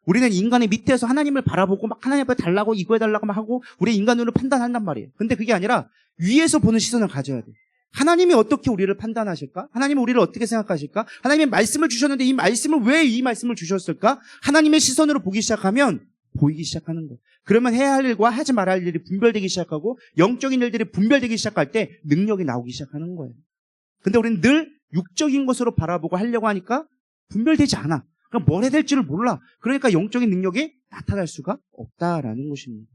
우리는 인간의 밑에서 하나님을 바라보고 막 하나님 앞에 달라고 이거 해달라고 막 하고 우리 인간 눈으로 판단한단 말이에요. 근데 그게 아니라 위에서 보는 시선을 가져야 돼요. 하나님이 어떻게 우리를 판단하실까? 하나님은 우리를 어떻게 생각하실까? 하나님의 말씀을 주셨는데 이 말씀을 왜 이 말씀을 주셨을까? 하나님의 시선으로 보기 시작하면 보이기 시작하는 거예요. 그러면 해야 할 일과 하지 말아야 할 일이 분별되기 시작하고 영적인 일들이 분별되기 시작할 때 능력이 나오기 시작하는 거예요. 근데 우리는 늘 육적인 것으로 바라보고 하려고 하니까 분별되지 않아. 그러니까 뭘 해야 될지를 몰라. 그러니까 영적인 능력이 나타날 수가 없다라는 것입니다.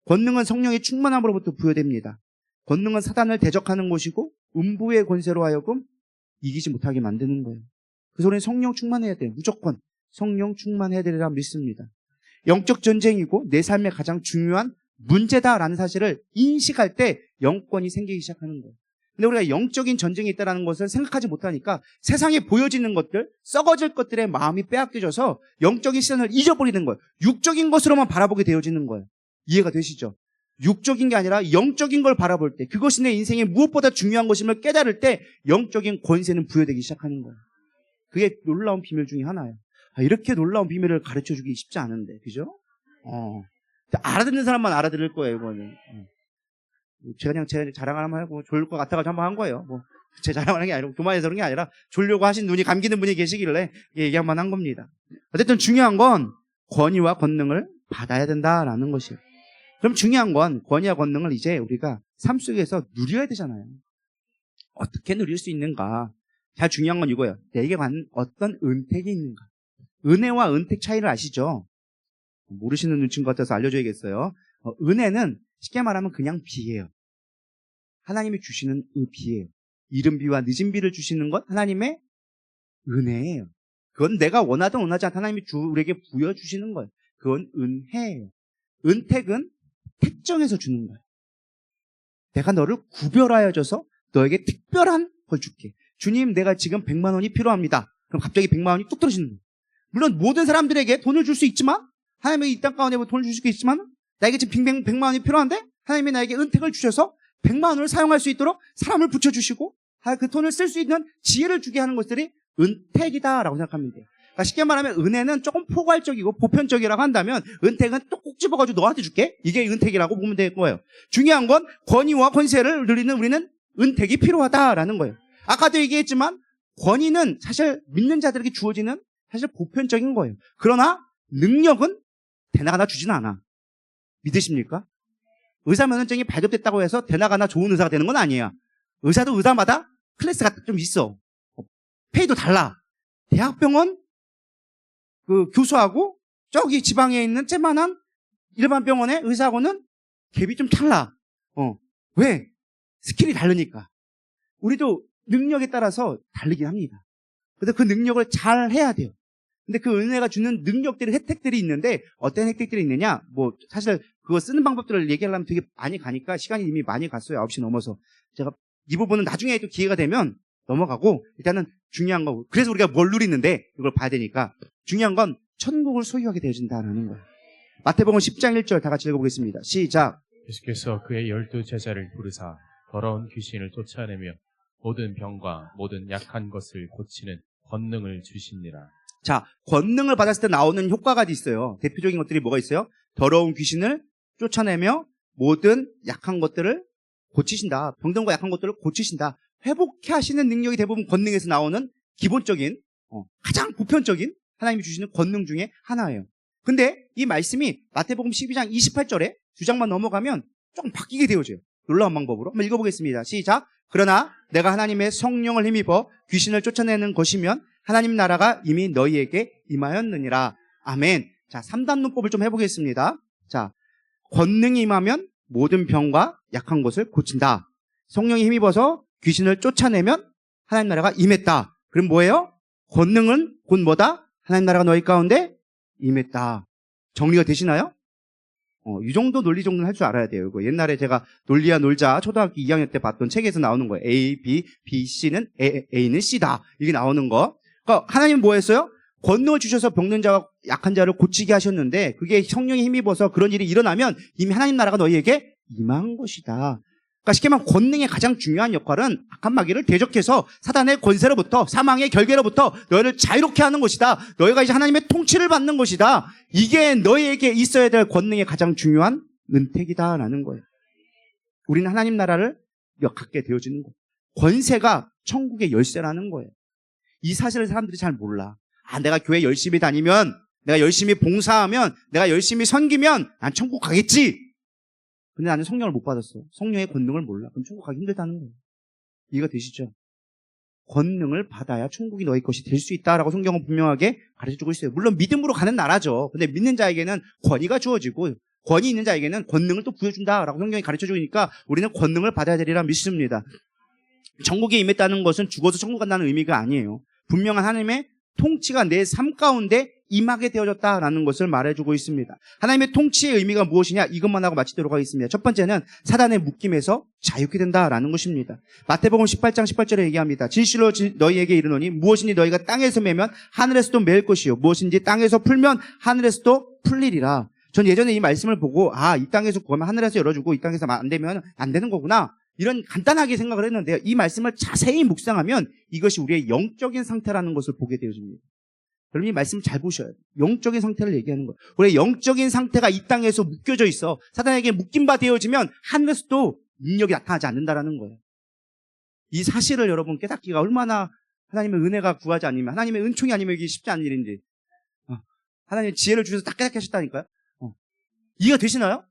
권능은 성령의 충만함으로부터 부여됩니다. 권능은 사단을 대적하는 것이고 음부의 권세로 하여금 이기지 못하게 만드는 거예요. 그래서 우리는 성령 충만해야 돼요. 무조건 성령 충만해야 되리라 믿습니다. 영적 전쟁이고 내 삶의 가장 중요한 문제다라는 사실을 인식할 때 영권이 생기기 시작하는 거예요. 근데 우리가 영적인 전쟁이 있다는 것을 생각하지 못하니까 세상에 보여지는 것들, 썩어질 것들에 마음이 빼앗겨져서 영적인 시선을 잊어버리는 거예요. 육적인 것으로만 바라보게 되어지는 거예요. 이해가 되시죠? 육적인 게 아니라 영적인 걸 바라볼 때, 그것이 내 인생에 무엇보다 중요한 것임을 깨달을 때 영적인 권세는 부여되기 시작하는 거예요. 그게 놀라운 비밀 중에 하나예요. 이렇게 놀라운 비밀을 가르쳐주기 쉽지 않은데, 그죠? 알아듣는 사람만 알아들을 거예요, 이거는. 제가 그냥 제 자랑을 한번 하고 졸릴 것 같아가지고 한번 한 거예요. 제 자랑하는 게 아니라 교만해서 그런 게 아니라 졸려고 하신 눈이 감기는 분이 계시길래 얘기 한번 한 겁니다. 어쨌든 중요한 건 권위와 권능을 받아야 된다라는 것이에요. 그럼 중요한 건 권위와 권능을 이제 우리가 삶 속에서 누려야 되잖아요. 어떻게 누릴 수 있는가? 잘 중요한 건 이거예요. 내게 관한 어떤 은택이 있는가? 은혜와 은택 차이를 아시죠? 모르시는 눈치인 것 같아서 알려줘야겠어요. 은혜는 쉽게 말하면 그냥 비예요. 하나님이 주시는 비예요. 이른 비와 늦은 비를 주시는 것 하나님의 은혜예요. 그건 내가 원하든 원하지 않든 하나님이 우리에게 부여주시는 거예요. 그건 은혜예요. 은택은 특정해서 주는 거예요. 내가 너를 구별하여 줘서 너에게 특별한 걸 줄게. 주님, 내가 지금 100만 원이 필요합니다. 그럼 갑자기 100만 원이 뚝 떨어지는 거예요. 물론 모든 사람들에게 돈을 줄 수 있지만, 하나님이 이 땅 가운데 돈을 줄 수 있지만, 나에게 지금 100만 원이 필요한데 하나님이 나에게 은택을 주셔서 100만 원을 사용할 수 있도록 사람을 붙여주시고 그 돈을 쓸 수 있는 지혜를 주게 하는 것들이 은택이다라고 생각하면 돼요. 그러니까 쉽게 말하면 은혜는 조금 포괄적이고 보편적이라고 한다면 은택은 또 꼭 집어가지고 너한테 줄게. 이게 은택이라고 보면 될 거예요. 중요한 건 권위와 권세를 누리는 우리는 은택이 필요하다라는 거예요. 아까도 얘기했지만 권위는 사실 믿는 자들에게 주어지는 사실 보편적인 거예요. 그러나 능력은 대나가나 주지는 않아. 믿으십니까? 의사 면허증이 발급됐다고 해서 대나가나 좋은 의사가 되는 건 아니에요. 의사도 의사마다 클래스가 좀 있어. 페이도 달라. 대학병원 그 교수하고 저기 지방에 있는 쬐만한 일반 병원의 의사하고는 갭이 좀 달라. 왜? 스킬이 다르니까. 우리도 능력에 따라서 다르긴 합니다. 그래서 그 능력을 잘 해야 돼요. 근데 그 은혜가 주는 능력들이, 혜택들이 있는데 어떤 혜택들이 있느냐? 뭐 사실 그거 쓰는 방법들을 얘기하려면 되게 많이 가니까 시간이 이미 많이 갔어요. 9시 넘어서. 제가 이 부분은 나중에 또 기회가 되면 넘어가고 일단은 중요한 거. 그래서 우리가 뭘 누리는데 이걸 봐야 되니까 중요한 건 천국을 소유하게 되어진다라는 거예요. 마태복음 10장 1절 다 같이 읽어보겠습니다. 시작. 예수께서 그의 12제자를 부르사 더러운 귀신을 쫓아내며 모든 병과 모든 약한 것을 고치는 권능을 주시니라. 자, 권능을 받았을 때 나오는 효과가 있어요. 대표적인 것들이 뭐가 있어요? 더러운 귀신을 쫓아내며 모든 약한 것들을 고치신다. 병든과 약한 것들을 고치신다. 회복해 하시는 능력이 대부분 권능에서 나오는 기본적인, 가장 보편적인 하나님이 주시는 권능 중에 하나예요. 근데 이 말씀이 마태복음 12장 28절에 두 장만 넘어가면 조금 바뀌게 되어져요. 놀라운 방법으로. 한번 읽어보겠습니다. 시작. 그러나 내가 하나님의 성령을 힘입어 귀신을 쫓아내는 것이면 하나님 나라가 이미 너희에게 임하였느니라. 아멘. 자, 3단 문법을 좀 해보겠습니다. 자, 권능이 임하면 모든 병과 약한 것을 고친다. 성령이 힘입어서 귀신을 쫓아내면 하나님 나라가 임했다. 그럼 뭐예요? 권능은 곧 뭐다? 하나님 나라가 너희 가운데 임했다. 정리가 되시나요? 이 정도 논리 정도는 할 줄 알아야 돼요. 이거 옛날에 제가 논리야 놀자 초등학교 2학년 때 봤던 책에서 나오는 거예요. A, B, B, C는 A는 C다. 이게 나오는 거. 그러니까 하나님은 뭐 했어요? 권능을 주셔서 병든 자와 약한 자를 고치게 하셨는데 그게 성령에 힘입어서 그런 일이 일어나면 이미 하나님 나라가 너희에게 임한 것이다. 그러니까 쉽게 말하면 권능의 가장 중요한 역할은 악한 마귀를 대적해서 사단의 권세로부터 사망의 결계로부터 너희를 자유롭게 하는 것이다. 너희가 이제 하나님의 통치를 받는 것이다. 이게 너희에게 있어야 될 권능의 가장 중요한 은택이다라는 거예요. 우리는 하나님 나라를 갖게 되어지는 거예요. 권세가 천국의 열쇠라는 거예요. 이 사실을 사람들이 잘 몰라. 내가 교회 열심히 다니면, 내가 열심히 봉사하면, 내가 열심히 섬기면 난 천국 가겠지. 근데 나는 성령을 못 받았어. 성령의 권능을 몰라. 그럼 천국 가기 힘들다는 거예요. 이해가 되시죠? 권능을 받아야 천국이 너희 것이 될 수 있다라고 성경은 분명하게 가르쳐주고 있어요. 물론 믿음으로 가는 나라죠. 근데 믿는 자에게는 권위가 주어지고 권위 있는 자에게는 권능을 또 부여준다라고 성경이 가르쳐주니까 우리는 권능을 받아야 되리라 믿습니다. 천국에 임했다는 것은 죽어서 천국 간다는 의미가 아니에요. 분명한 하나님의 통치가 내 삶 가운데 임하게 되어졌다라는 것을 말해주고 있습니다. 하나님의 통치의 의미가 무엇이냐? 이것만 하고 마치도록 하겠습니다. 첫 번째는 사단의 묶임에서 자유케 된다라는 것입니다. 마태복음 18장 18절에 얘기합니다. 진실로 너희에게 이르노니 무엇인지 너희가 땅에서 매면 하늘에서도 매일 것이요 무엇인지 땅에서 풀면 하늘에서도 풀리리라. 전 예전에 이 말씀을 보고 이 땅에서 구하면 하늘에서 열어주고 이 땅에서 안 되면 안 되는 거구나. 이런 간단하게 생각을 했는데요. 이 말씀을 자세히 묵상하면 이것이 우리의 영적인 상태라는 것을 보게 되어집니다. 여러분 이 말씀 잘 보셔야 돼요. 영적인 상태를 얘기하는 거예요. 우리의 영적인 상태가 이 땅에서 묶여져 있어. 사단에게 묶임 바 되어지면 하늘에서도 능력이 나타나지 않는다라는 거예요. 이 사실을 여러분 깨닫기가 얼마나 하나님의 은혜가 구하지 않으면 하나님의 은총이 아니면 이게 쉽지 않은 일인지 하나님의 지혜를 주셔서 딱 깨닫게 하셨다니까요. 이해가 되시나요?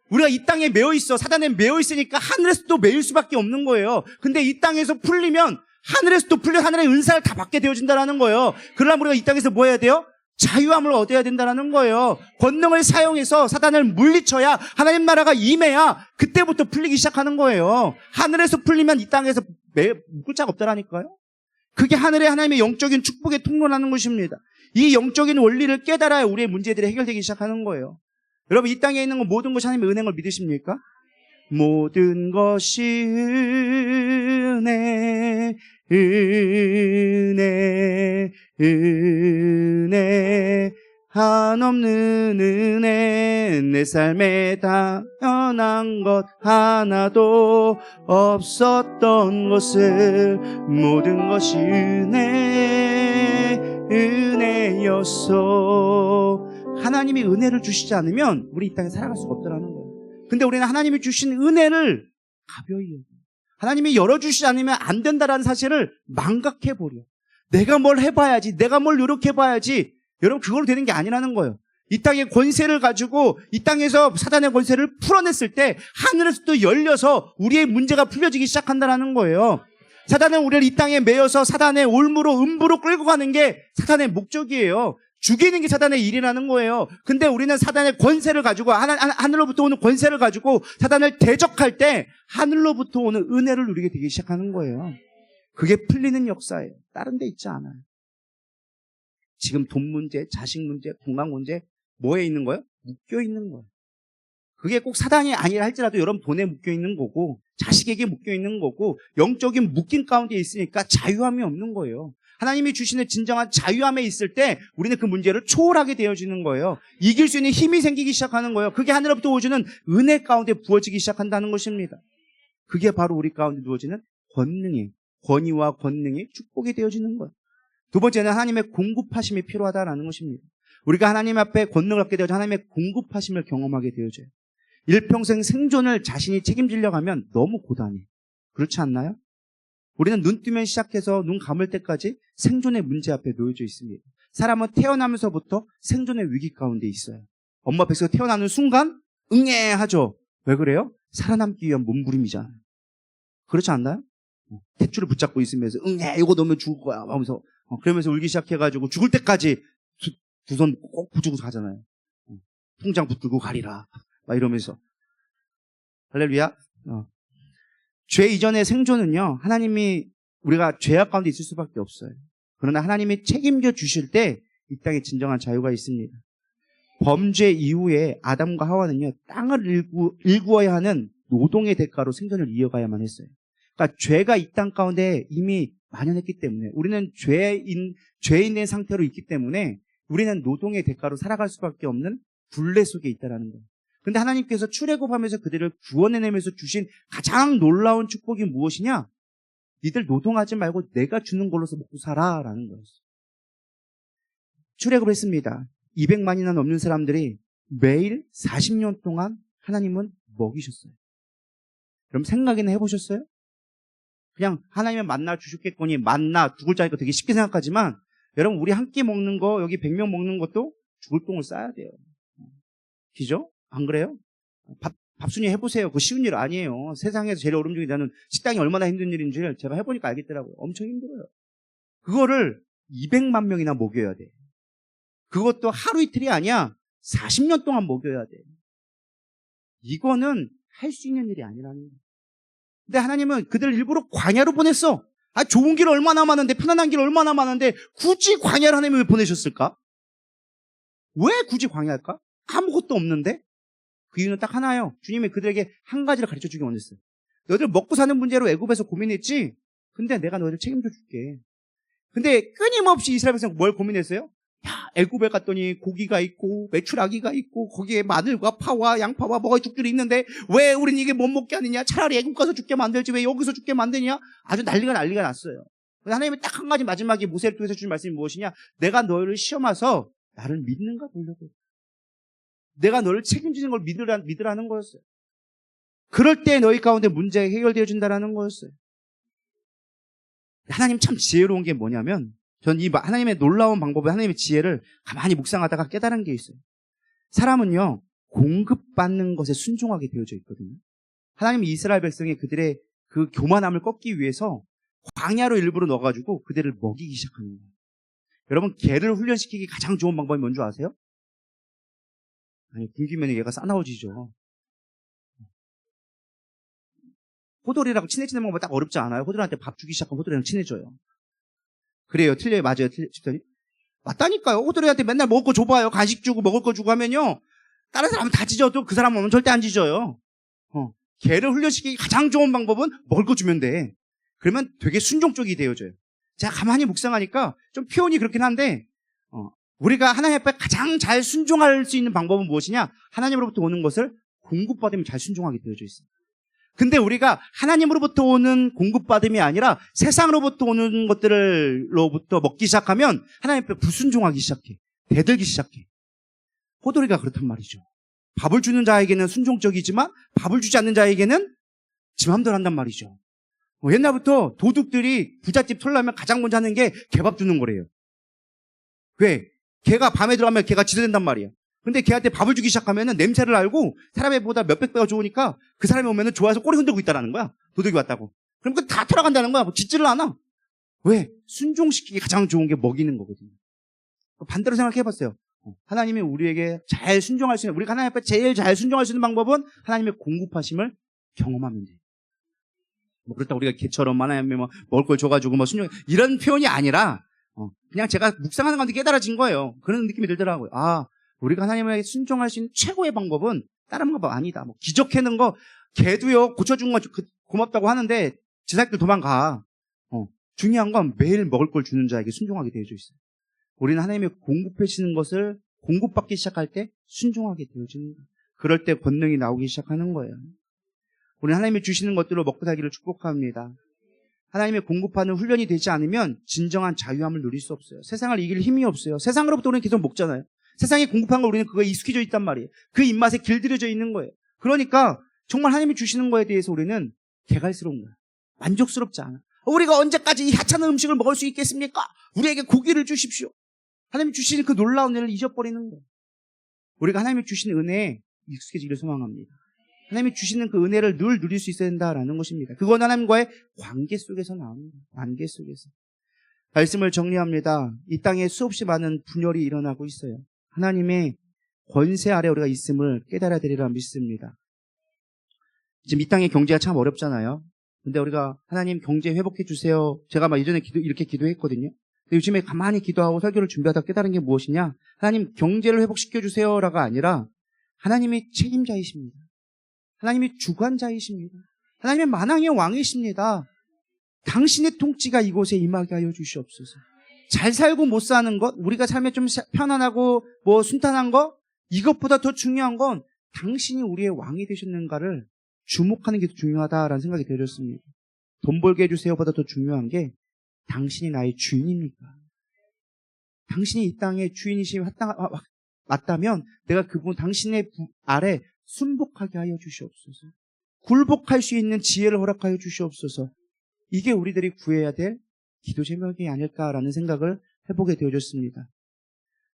우리가 이 땅에 매여 있어. 사단에 매여 있으니까 하늘에서도 매일 수밖에 없는 거예요. 근데 이 땅에서 풀리면 하늘에서도 풀려 하늘의 은사를 다 받게 되어진다는 거예요. 그러려면 우리가 이 땅에서 뭐 해야 돼요? 자유함을 얻어야 된다는 거예요. 권능을 사용해서 사단을 물리쳐야 하나님 나라가 임해야 그때부터 풀리기 시작하는 거예요. 하늘에서 풀리면 이 땅에서 묶을 자가 없다라니까요. 그게 하늘의 하나님의 영적인 축복의 통로라는 것입니다. 이 영적인 원리를 깨달아야 우리의 문제들이 해결되기 시작하는 거예요. 여러분 이 땅에 있는 모든 것이 하나님의 은혜인 걸 믿으십니까? 모든 것이 은혜 한없는 은혜 내 삶에 당연한 것 하나도 없었던 것을 모든 것이 은혜였어. 하나님이 은혜를 주시지 않으면 우리 이 땅에 살아갈 수가 없다는 거예요. 근데 우리는 하나님이 주신 은혜를 가벼이 여겨요. 하나님이 열어주시지 않으면 안 된다라는 사실을 망각해버려. 내가 뭘 해봐야지, 내가 뭘 노력해봐야지. 여러분 그걸로 되는 게 아니라는 거예요. 이 땅의 권세를 가지고 이 땅에서 사단의 권세를 풀어냈을 때 하늘에서도 열려서 우리의 문제가 풀려지기 시작한다는 거예요. 사단은 우리를 이 땅에 매여서 사단의 올무로 음부로 끌고 가는 게 사단의 목적이에요. 죽이는 게 사단의 일이라는 거예요. 근데 우리는 사단의 권세를 가지고 하늘로부터 오는 권세를 가지고 사단을 대적할 때 하늘로부터 오는 은혜를 누리게 되기 시작하는 거예요. 그게 풀리는 역사예요. 다른 데 있지 않아요. 지금 돈 문제, 자식 문제, 건강 문제 뭐에 있는 거예요? 묶여 있는 거예요. 그게 꼭 사단이 아니라 할지라도 여러분 돈에 묶여 있는 거고 자식에게 묶여 있는 거고 영적인 묶임 가운데 있으니까 자유함이 없는 거예요. 하나님이 주시는 진정한 자유함에 있을 때 우리는 그 문제를 초월하게 되어지는 거예요. 이길 수 있는 힘이 생기기 시작하는 거예요. 그게 하늘로부터 오주는 은혜 가운데 부어지기 시작한다는 것입니다. 그게 바로 우리 가운데 누워지는 권위와 권능이 축복이 되어지는 거예요. 두 번째는 하나님의 공급하심이 필요하다라는 것입니다. 우리가 하나님 앞에 권능을 얻게 되어져 하나님의 공급하심을 경험하게 되어져요. 일평생 생존을 자신이 책임지려고 하면 너무 고단해. 그렇지 않나요? 우리는 눈 뜨면 시작해서 눈 감을 때까지 생존의 문제 앞에 놓여져 있습니다. 사람은 태어나면서부터 생존의 위기 가운데 있어요. 엄마 뱃속에 태어나는 순간 응애하죠. 왜 그래요? 살아남기 위한 몸부림이잖아요. 그렇지 않나요? 탯줄을 붙잡고 있으면서 응애 이거 넣으면 죽을 거야 하면서 그러면서 울기 시작해가지고 죽을 때까지 두 손 꼭 붙이고 가잖아요. 통장 붙들고 가리라 막 이러면서. 할렐루야. 죄 이전의 생존은요, 하나님이 우리가 죄악 가운데 있을 수밖에 없어요. 그러나 하나님이 책임져 주실 때 이 땅에 진정한 자유가 있습니다. 범죄 이후에 아담과 하와는요, 땅을 일구어야 하는 노동의 대가로 생존을 이어가야만 했어요. 그러니까 죄가 이 땅 가운데 이미 만연했기 때문에 우리는 죄인된 상태로 있기 때문에 우리는 노동의 대가로 살아갈 수밖에 없는 굴레 속에 있다는 거예요. 근데 하나님께서 출애굽하면서 그들을 구원해내면서 주신 가장 놀라운 축복이 무엇이냐? 니들 노동하지 말고 내가 주는 걸로서 먹고 살아라는 거였어요. 출애굽을 했습니다. 200만이나 넘는 사람들이 매일 40년 동안 하나님은 먹이셨어요. 그럼 생각이나 해보셨어요? 그냥 하나님은 만나 주셨겠거니 만나 두 글자니까 되게 쉽게 생각하지만 여러분 우리 한 끼 먹는 거 여기 100명 먹는 것도 죽을 똥을 싸야 돼요. 그죠? 안 그래요? 밥순위 해보세요. 그거 쉬운 일 아니에요. 세상에서 제일 어려운 중에 나는 식당이 얼마나 힘든 일인지를 제가 해보니까 알겠더라고요. 엄청 힘들어요. 그거를 200만 명이나 먹여야 돼. 그것도 하루 이틀이 아니야. 40년 동안 먹여야 돼. 이거는 할 수 있는 일이 아니라는 거예요. 근데 하나님은 그들을 일부러 광야로 보냈어. 좋은 길 얼마나 많은데, 편안한 길 얼마나 많은데 굳이 광야를 하나님이 왜 보내셨을까? 왜 굳이 광야일까? 아무것도 없는데? 그 이유는 딱 하나예요. 주님이 그들에게 한 가지를 가르쳐주기 원했어요. 너희들 먹고 사는 문제로 애굽에서 고민했지? 근데 내가 너희들 책임져 줄게. 근데 끊임없이 이스라엘 백성 뭘 고민했어요? 야, 애굽에 갔더니 고기가 있고 메추라기가 있고 거기에 마늘과 파와 양파와 뭐가 죽들이 있는데 왜 우린 이게 못 먹게 하느냐? 차라리 애굽 가서 죽게 만들지 왜 여기서 죽게 만드냐? 아주 난리가 났어요. 하나님이 딱 한 가지 마지막에 모세를 통해서 주신 말씀이 무엇이냐? 내가 너희를 시험해서 나를 믿는가 보려고. 내가 너를 책임지는 걸 믿으라는 거였어요. 그럴 때 너희 가운데 문제가 해결되어진다는 거였어요. 하나님 참 지혜로운 게 뭐냐면 전 이 하나님의 놀라운 방법에 하나님의 지혜를 가만히 묵상하다가 깨달은 게 있어요. 사람은요, 공급받는 것에 순종하게 되어져 있거든요. 하나님이 이스라엘 백성이 그들의 그 교만함을 꺾기 위해서 광야로 일부러 넣어가지고 그들을 먹이기 시작하는 거예요. 여러분, 개를 훈련시키기 가장 좋은 방법이 뭔지 아세요? 아니, 굶기면 얘가 싸나워지죠. 호돌이라고 친해지는 방법은 딱 어렵지 않아요. 호돌이한테 밥 주기 시작하면 호돌이랑 친해져요. 그래요. 틀려요. 맞아요. 집사님? 맞다니까요. 호돌이한테 맨날 먹을 거 줘봐요. 간식 주고 먹을 거 주고 하면요. 다른 사람은 다 짖어도 그 사람은 절대 안 짖어요. 개를 훈련시키기 가장 좋은 방법은 먹을 거 주면 돼. 그러면 되게 순종적이 되어져요. 제가 가만히 묵상하니까 좀 표현이 그렇긴 한데 우리가 하나님 앞에 가장 잘 순종할 수 있는 방법은 무엇이냐? 하나님으로부터 오는 것을 공급받으면 잘 순종하게 되어져 있습니다. 근데 우리가 하나님으로부터 오는 공급받음이 아니라 세상으로부터 오는 것들로부터 먹기 시작하면 하나님 앞에 불순종하기 시작해. 대들기 시작해. 호돌이가 그렇단 말이죠. 밥을 주는 자에게는 순종적이지만 밥을 주지 않는 자에게는 지 맘대로 한단 말이죠. 옛날부터 도둑들이 부잣집 털려면 가장 먼저 하는 게 개밥 주는 거래요. 왜? 개가 밤에 들어가면 개가 지도된단 말이에요. 근데 걔한테 밥을 주기 시작하면은 냄새를 알고 사람의 보다 몇백 배가 좋으니까 그 사람이 오면은 좋아해서 꼬리 흔들고 있다라는 거야. 도둑이 왔다고. 그럼 그 다 털어간다는 거야. 뭐 짖지를 않아. 왜? 순종시키기 가장 좋은 게 먹이는 거거든요. 반대로 생각해 봤어요. 하나님이 우리에게 잘 순종할 수 있는, 우리가 하나님 앞에 제일 잘 순종할 수 있는 방법은 하나님의 공급하심을 경험하면 돼요. 그렇다고 우리가 개처럼 하나님이 먹을 걸 줘가지고 순종, 이런 표현이 아니라 그냥 제가 묵상하는 가운데 깨달아진 거예요. 그런 느낌이 들더라고요. 아, 우리가 하나님에게 순종할 수 있는 최고의 방법은 다른 방법 아니다. 뭐 기적해는 거, 개도요 고쳐준 거 고맙다고 하는데 지사들 도망가. 중요한 건 매일 먹을 걸 주는 자에게 순종하게 되어져 있어요. 우리는 하나님의 공급해주시는 것을 공급받기 시작할 때 순종하게 되어집니다. 그럴 때 권능이 나오기 시작하는 거예요. 우리는 하나님이 주시는 것들로 먹고 살기를 축복합니다. 하나님의 공급하는 훈련이 되지 않으면 진정한 자유함을 누릴 수 없어요. 세상을 이길 힘이 없어요. 세상으로부터 우리는 계속 먹잖아요. 세상에 공급한 걸 우리는 그거에 익숙해져 있단 말이에요. 그 입맛에 길들여져 있는 거예요. 그러니까 정말 하나님이 주시는 거에 대해서 우리는 개갈스러운 거예요. 만족스럽지 않아. 우리가 언제까지 이 하찮은 음식을 먹을 수 있겠습니까? 우리에게 고기를 주십시오. 하나님이 주시는 그 놀라운 은혜를 잊어버리는 거예요. 우리가 하나님이 주시는 은혜에 익숙해지기를 소망합니다. 하나님이 주시는 그 은혜를 늘 누릴 수 있어야 된다라는 것입니다. 그건 하나님과의 관계 속에서 나옵니다. 관계 속에서. 말씀을 정리합니다. 이 땅에 수없이 많은 분열이 일어나고 있어요. 하나님의 권세 아래 우리가 있음을 깨달아야 되리라 믿습니다. 지금 이 땅의 경제가 참 어렵잖아요. 근데 우리가 하나님 경제 회복해 주세요. 제가 막 예전에 이렇게 기도했거든요. 근데 요즘에 가만히 기도하고 설교를 준비하다 깨달은 게 무엇이냐? 하나님 경제를 회복시켜 주세요라가 아니라 하나님이 책임자이십니다. 하나님이 주관자이십니다. 하나님의 만왕의 왕이십니다. 당신의 통치가 이곳에 임하게 하여 주시옵소서. 잘 살고 못 사는 것, 우리가 삶에 좀 편안하고 뭐 순탄한 것, 이것보다 더 중요한 건 당신이 우리의 왕이 되셨는가를 주목하는 게 더 중요하다라는 생각이 들었습니다. 돈 벌게 해주세요보다 더 중요한 게 당신이 나의 주인입니까? 당신이 이 땅의 주인이시 맞다면 내가 그분 당신의 아래 순복하게 하여 주시옵소서. 굴복할 수 있는 지혜를 허락하여 주시옵소서. 이게 우리들이 구해야 될 기도 제목이 아닐까라는 생각을 해보게 되어졌습니다.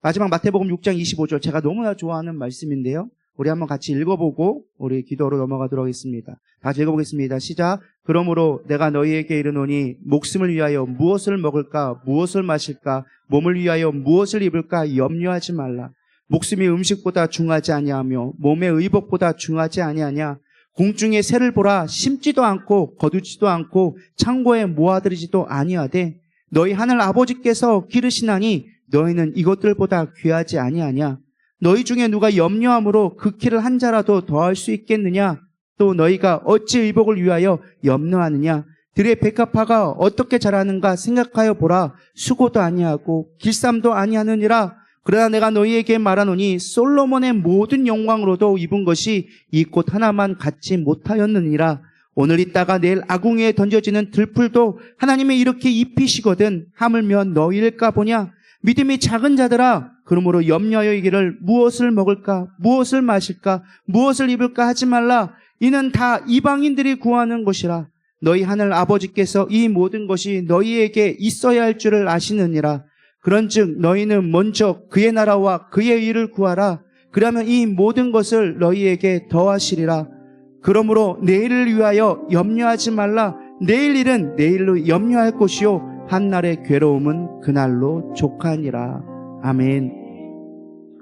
마지막 마태복음 6장 25절 제가 너무나 좋아하는 말씀인데요. 우리 한번 같이 읽어보고 우리 기도로 넘어가도록 하겠습니다. 다시 읽어보겠습니다. 시작. 그러므로 내가 너희에게 이르노니 목숨을 위하여 무엇을 먹을까 무엇을 마실까 몸을 위하여 무엇을 입을까 염려하지 말라. 목숨이 음식보다 중하지 아니하며 몸의 의복보다 중하지 아니하냐. 공중의 새를 보라. 심지도 않고 거두지도 않고 창고에 모아들이지도 아니하되 너희 하늘 아버지께서 기르시나니 너희는 이것들보다 귀하지 아니하냐. 너희 중에 누가 염려함으로 그 키를 한 자라도 더할 수 있겠느냐. 또 너희가 어찌 의복을 위하여 염려하느냐. 들의 백합화가 어떻게 자라는가 생각하여 보라. 수고도 아니하고 길쌈도 아니하느니라. 그러나 내가 너희에게 말하노니 솔로몬의 모든 영광으로도 입은 것이 이 꽃 하나만 갖지 못하였느니라. 오늘 있다가 내일 아궁이에 던져지는 들풀도 하나님이 이렇게 입히시거든 하물며 너희일까 보냐. 믿음이 작은 자들아, 그러므로 염려하여 이기를 무엇을 먹을까 무엇을 마실까 무엇을 입을까 하지 말라. 이는 다 이방인들이 구하는 것이라. 너희 하늘 아버지께서 이 모든 것이 너희에게 있어야 할 줄을 아시느니라. 그런즉 너희는 먼저 그의 나라와 그의 의를 구하라. 그러면 이 모든 것을 너희에게 더하시리라. 그러므로 내일을 위하여 염려하지 말라. 내일 일은 내일로 염려할 것이요 한날의 괴로움은 그날로 족하니라. 아멘.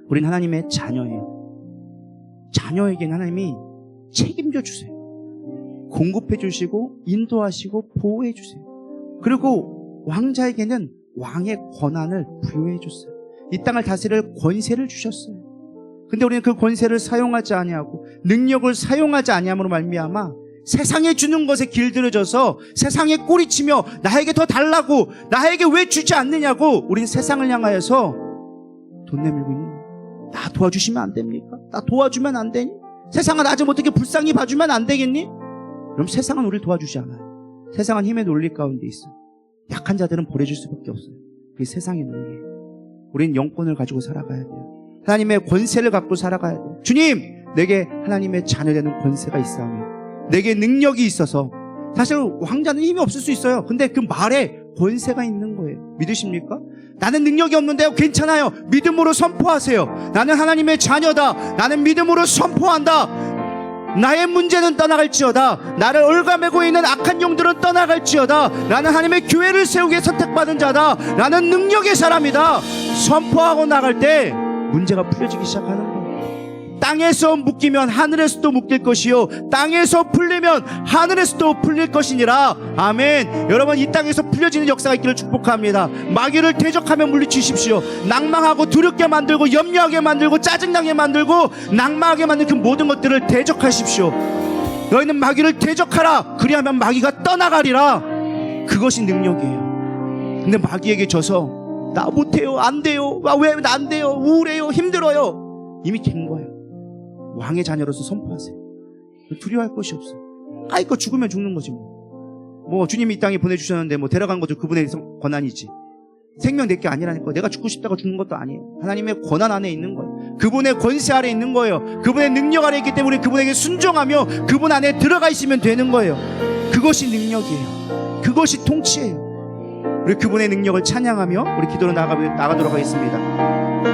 우린 하나님의 자녀예요. 자녀에게는 하나님이 책임져 주세요. 공급해 주시고 인도하시고 보호해 주세요. 그리고 왕자에게는 왕의 권한을 부여해 줬어요. 이 땅을 다스릴 권세를 주셨어요. 근데 우리는 그 권세를 사용하지 아니하고 능력을 사용하지 아니함으로 말미암아 세상에 주는 것에 길들여져서 세상에 꼬리치며 나에게 더 달라고 나에게 왜 주지 않느냐고 우린 세상을 향하여서 돈 내밀고 있는 거예요. 나 도와주시면 안 됩니까? 나 도와주면 안 되니? 세상은 나 좀 어떻게 불쌍히 봐주면 안 되겠니? 그럼 세상은 우리를 도와주지 않아요. 세상은 힘의 논리 가운데 있어요. 약한 자들은 보내줄 수밖에 없어요. 그게 세상의 논리예요. 우린 영권을 가지고 살아가야 돼요. 하나님의 권세를 갖고 살아가야 돼요. 주님, 내게 하나님의 자녀되는 권세가 있사오며 내게 능력이 있어서 사실 왕자는 힘이 없을 수 있어요. 근데 그 말에 권세가 있는 거예요. 믿으십니까? 나는 능력이 없는데요. 괜찮아요. 믿음으로 선포하세요. 나는 하나님의 자녀다. 나는 믿음으로 선포한다. 나의 문제는 떠나갈지어다. 나를 올가매고 있는 악한 영들은 떠나갈지어다. 나는 하나님의 교회를 세우기에 선택받은 자다. 나는 능력의 사람이다. 선포하고 나갈 때 문제가 풀려지기 시작하는 거예요. 땅에서 묶이면 하늘에서도 묶일 것이요 땅에서 풀리면 하늘에서도 풀릴 것이니라. 아멘. 여러분, 이 땅에서 풀려지는 역사가 있기를 축복합니다. 마귀를 대적하며 물리치십시오. 낭망하고 두렵게 만들고 염려하게 만들고 짜증나게 만들고 낭망하게 만든 그 모든 것들을 대적하십시오. 너희는 마귀를 대적하라. 그리하면 마귀가 떠나가리라. 그것이 능력이에요. 근데 마귀에게 져서 나 못해요, 안 돼요, 왜 나 안 돼요, 우울해요, 힘들어요. 이미 된 거예요. 왕의 자녀로서 선포하세요. 두려워할 것이 없어요. 아이고 죽으면 죽는 거지 뭐 주님이 이 땅에 보내주셨는데 뭐 데려간 것도 그분의 권한이지. 생명 내 게 아니라니까. 내가 죽고 싶다고 죽는 것도 아니에요. 하나님의 권한 안에 있는 거예요. 그분의 권세 아래 있는 거예요. 그분의 능력 아래 있기 때문에 그분에게 순종하며 그분 안에 들어가 있으면 되는 거예요. 그것이 능력이에요. 그것이 통치예요. 우리 그분의 능력을 찬양하며 우리 기도로 나가도록 하겠습니다.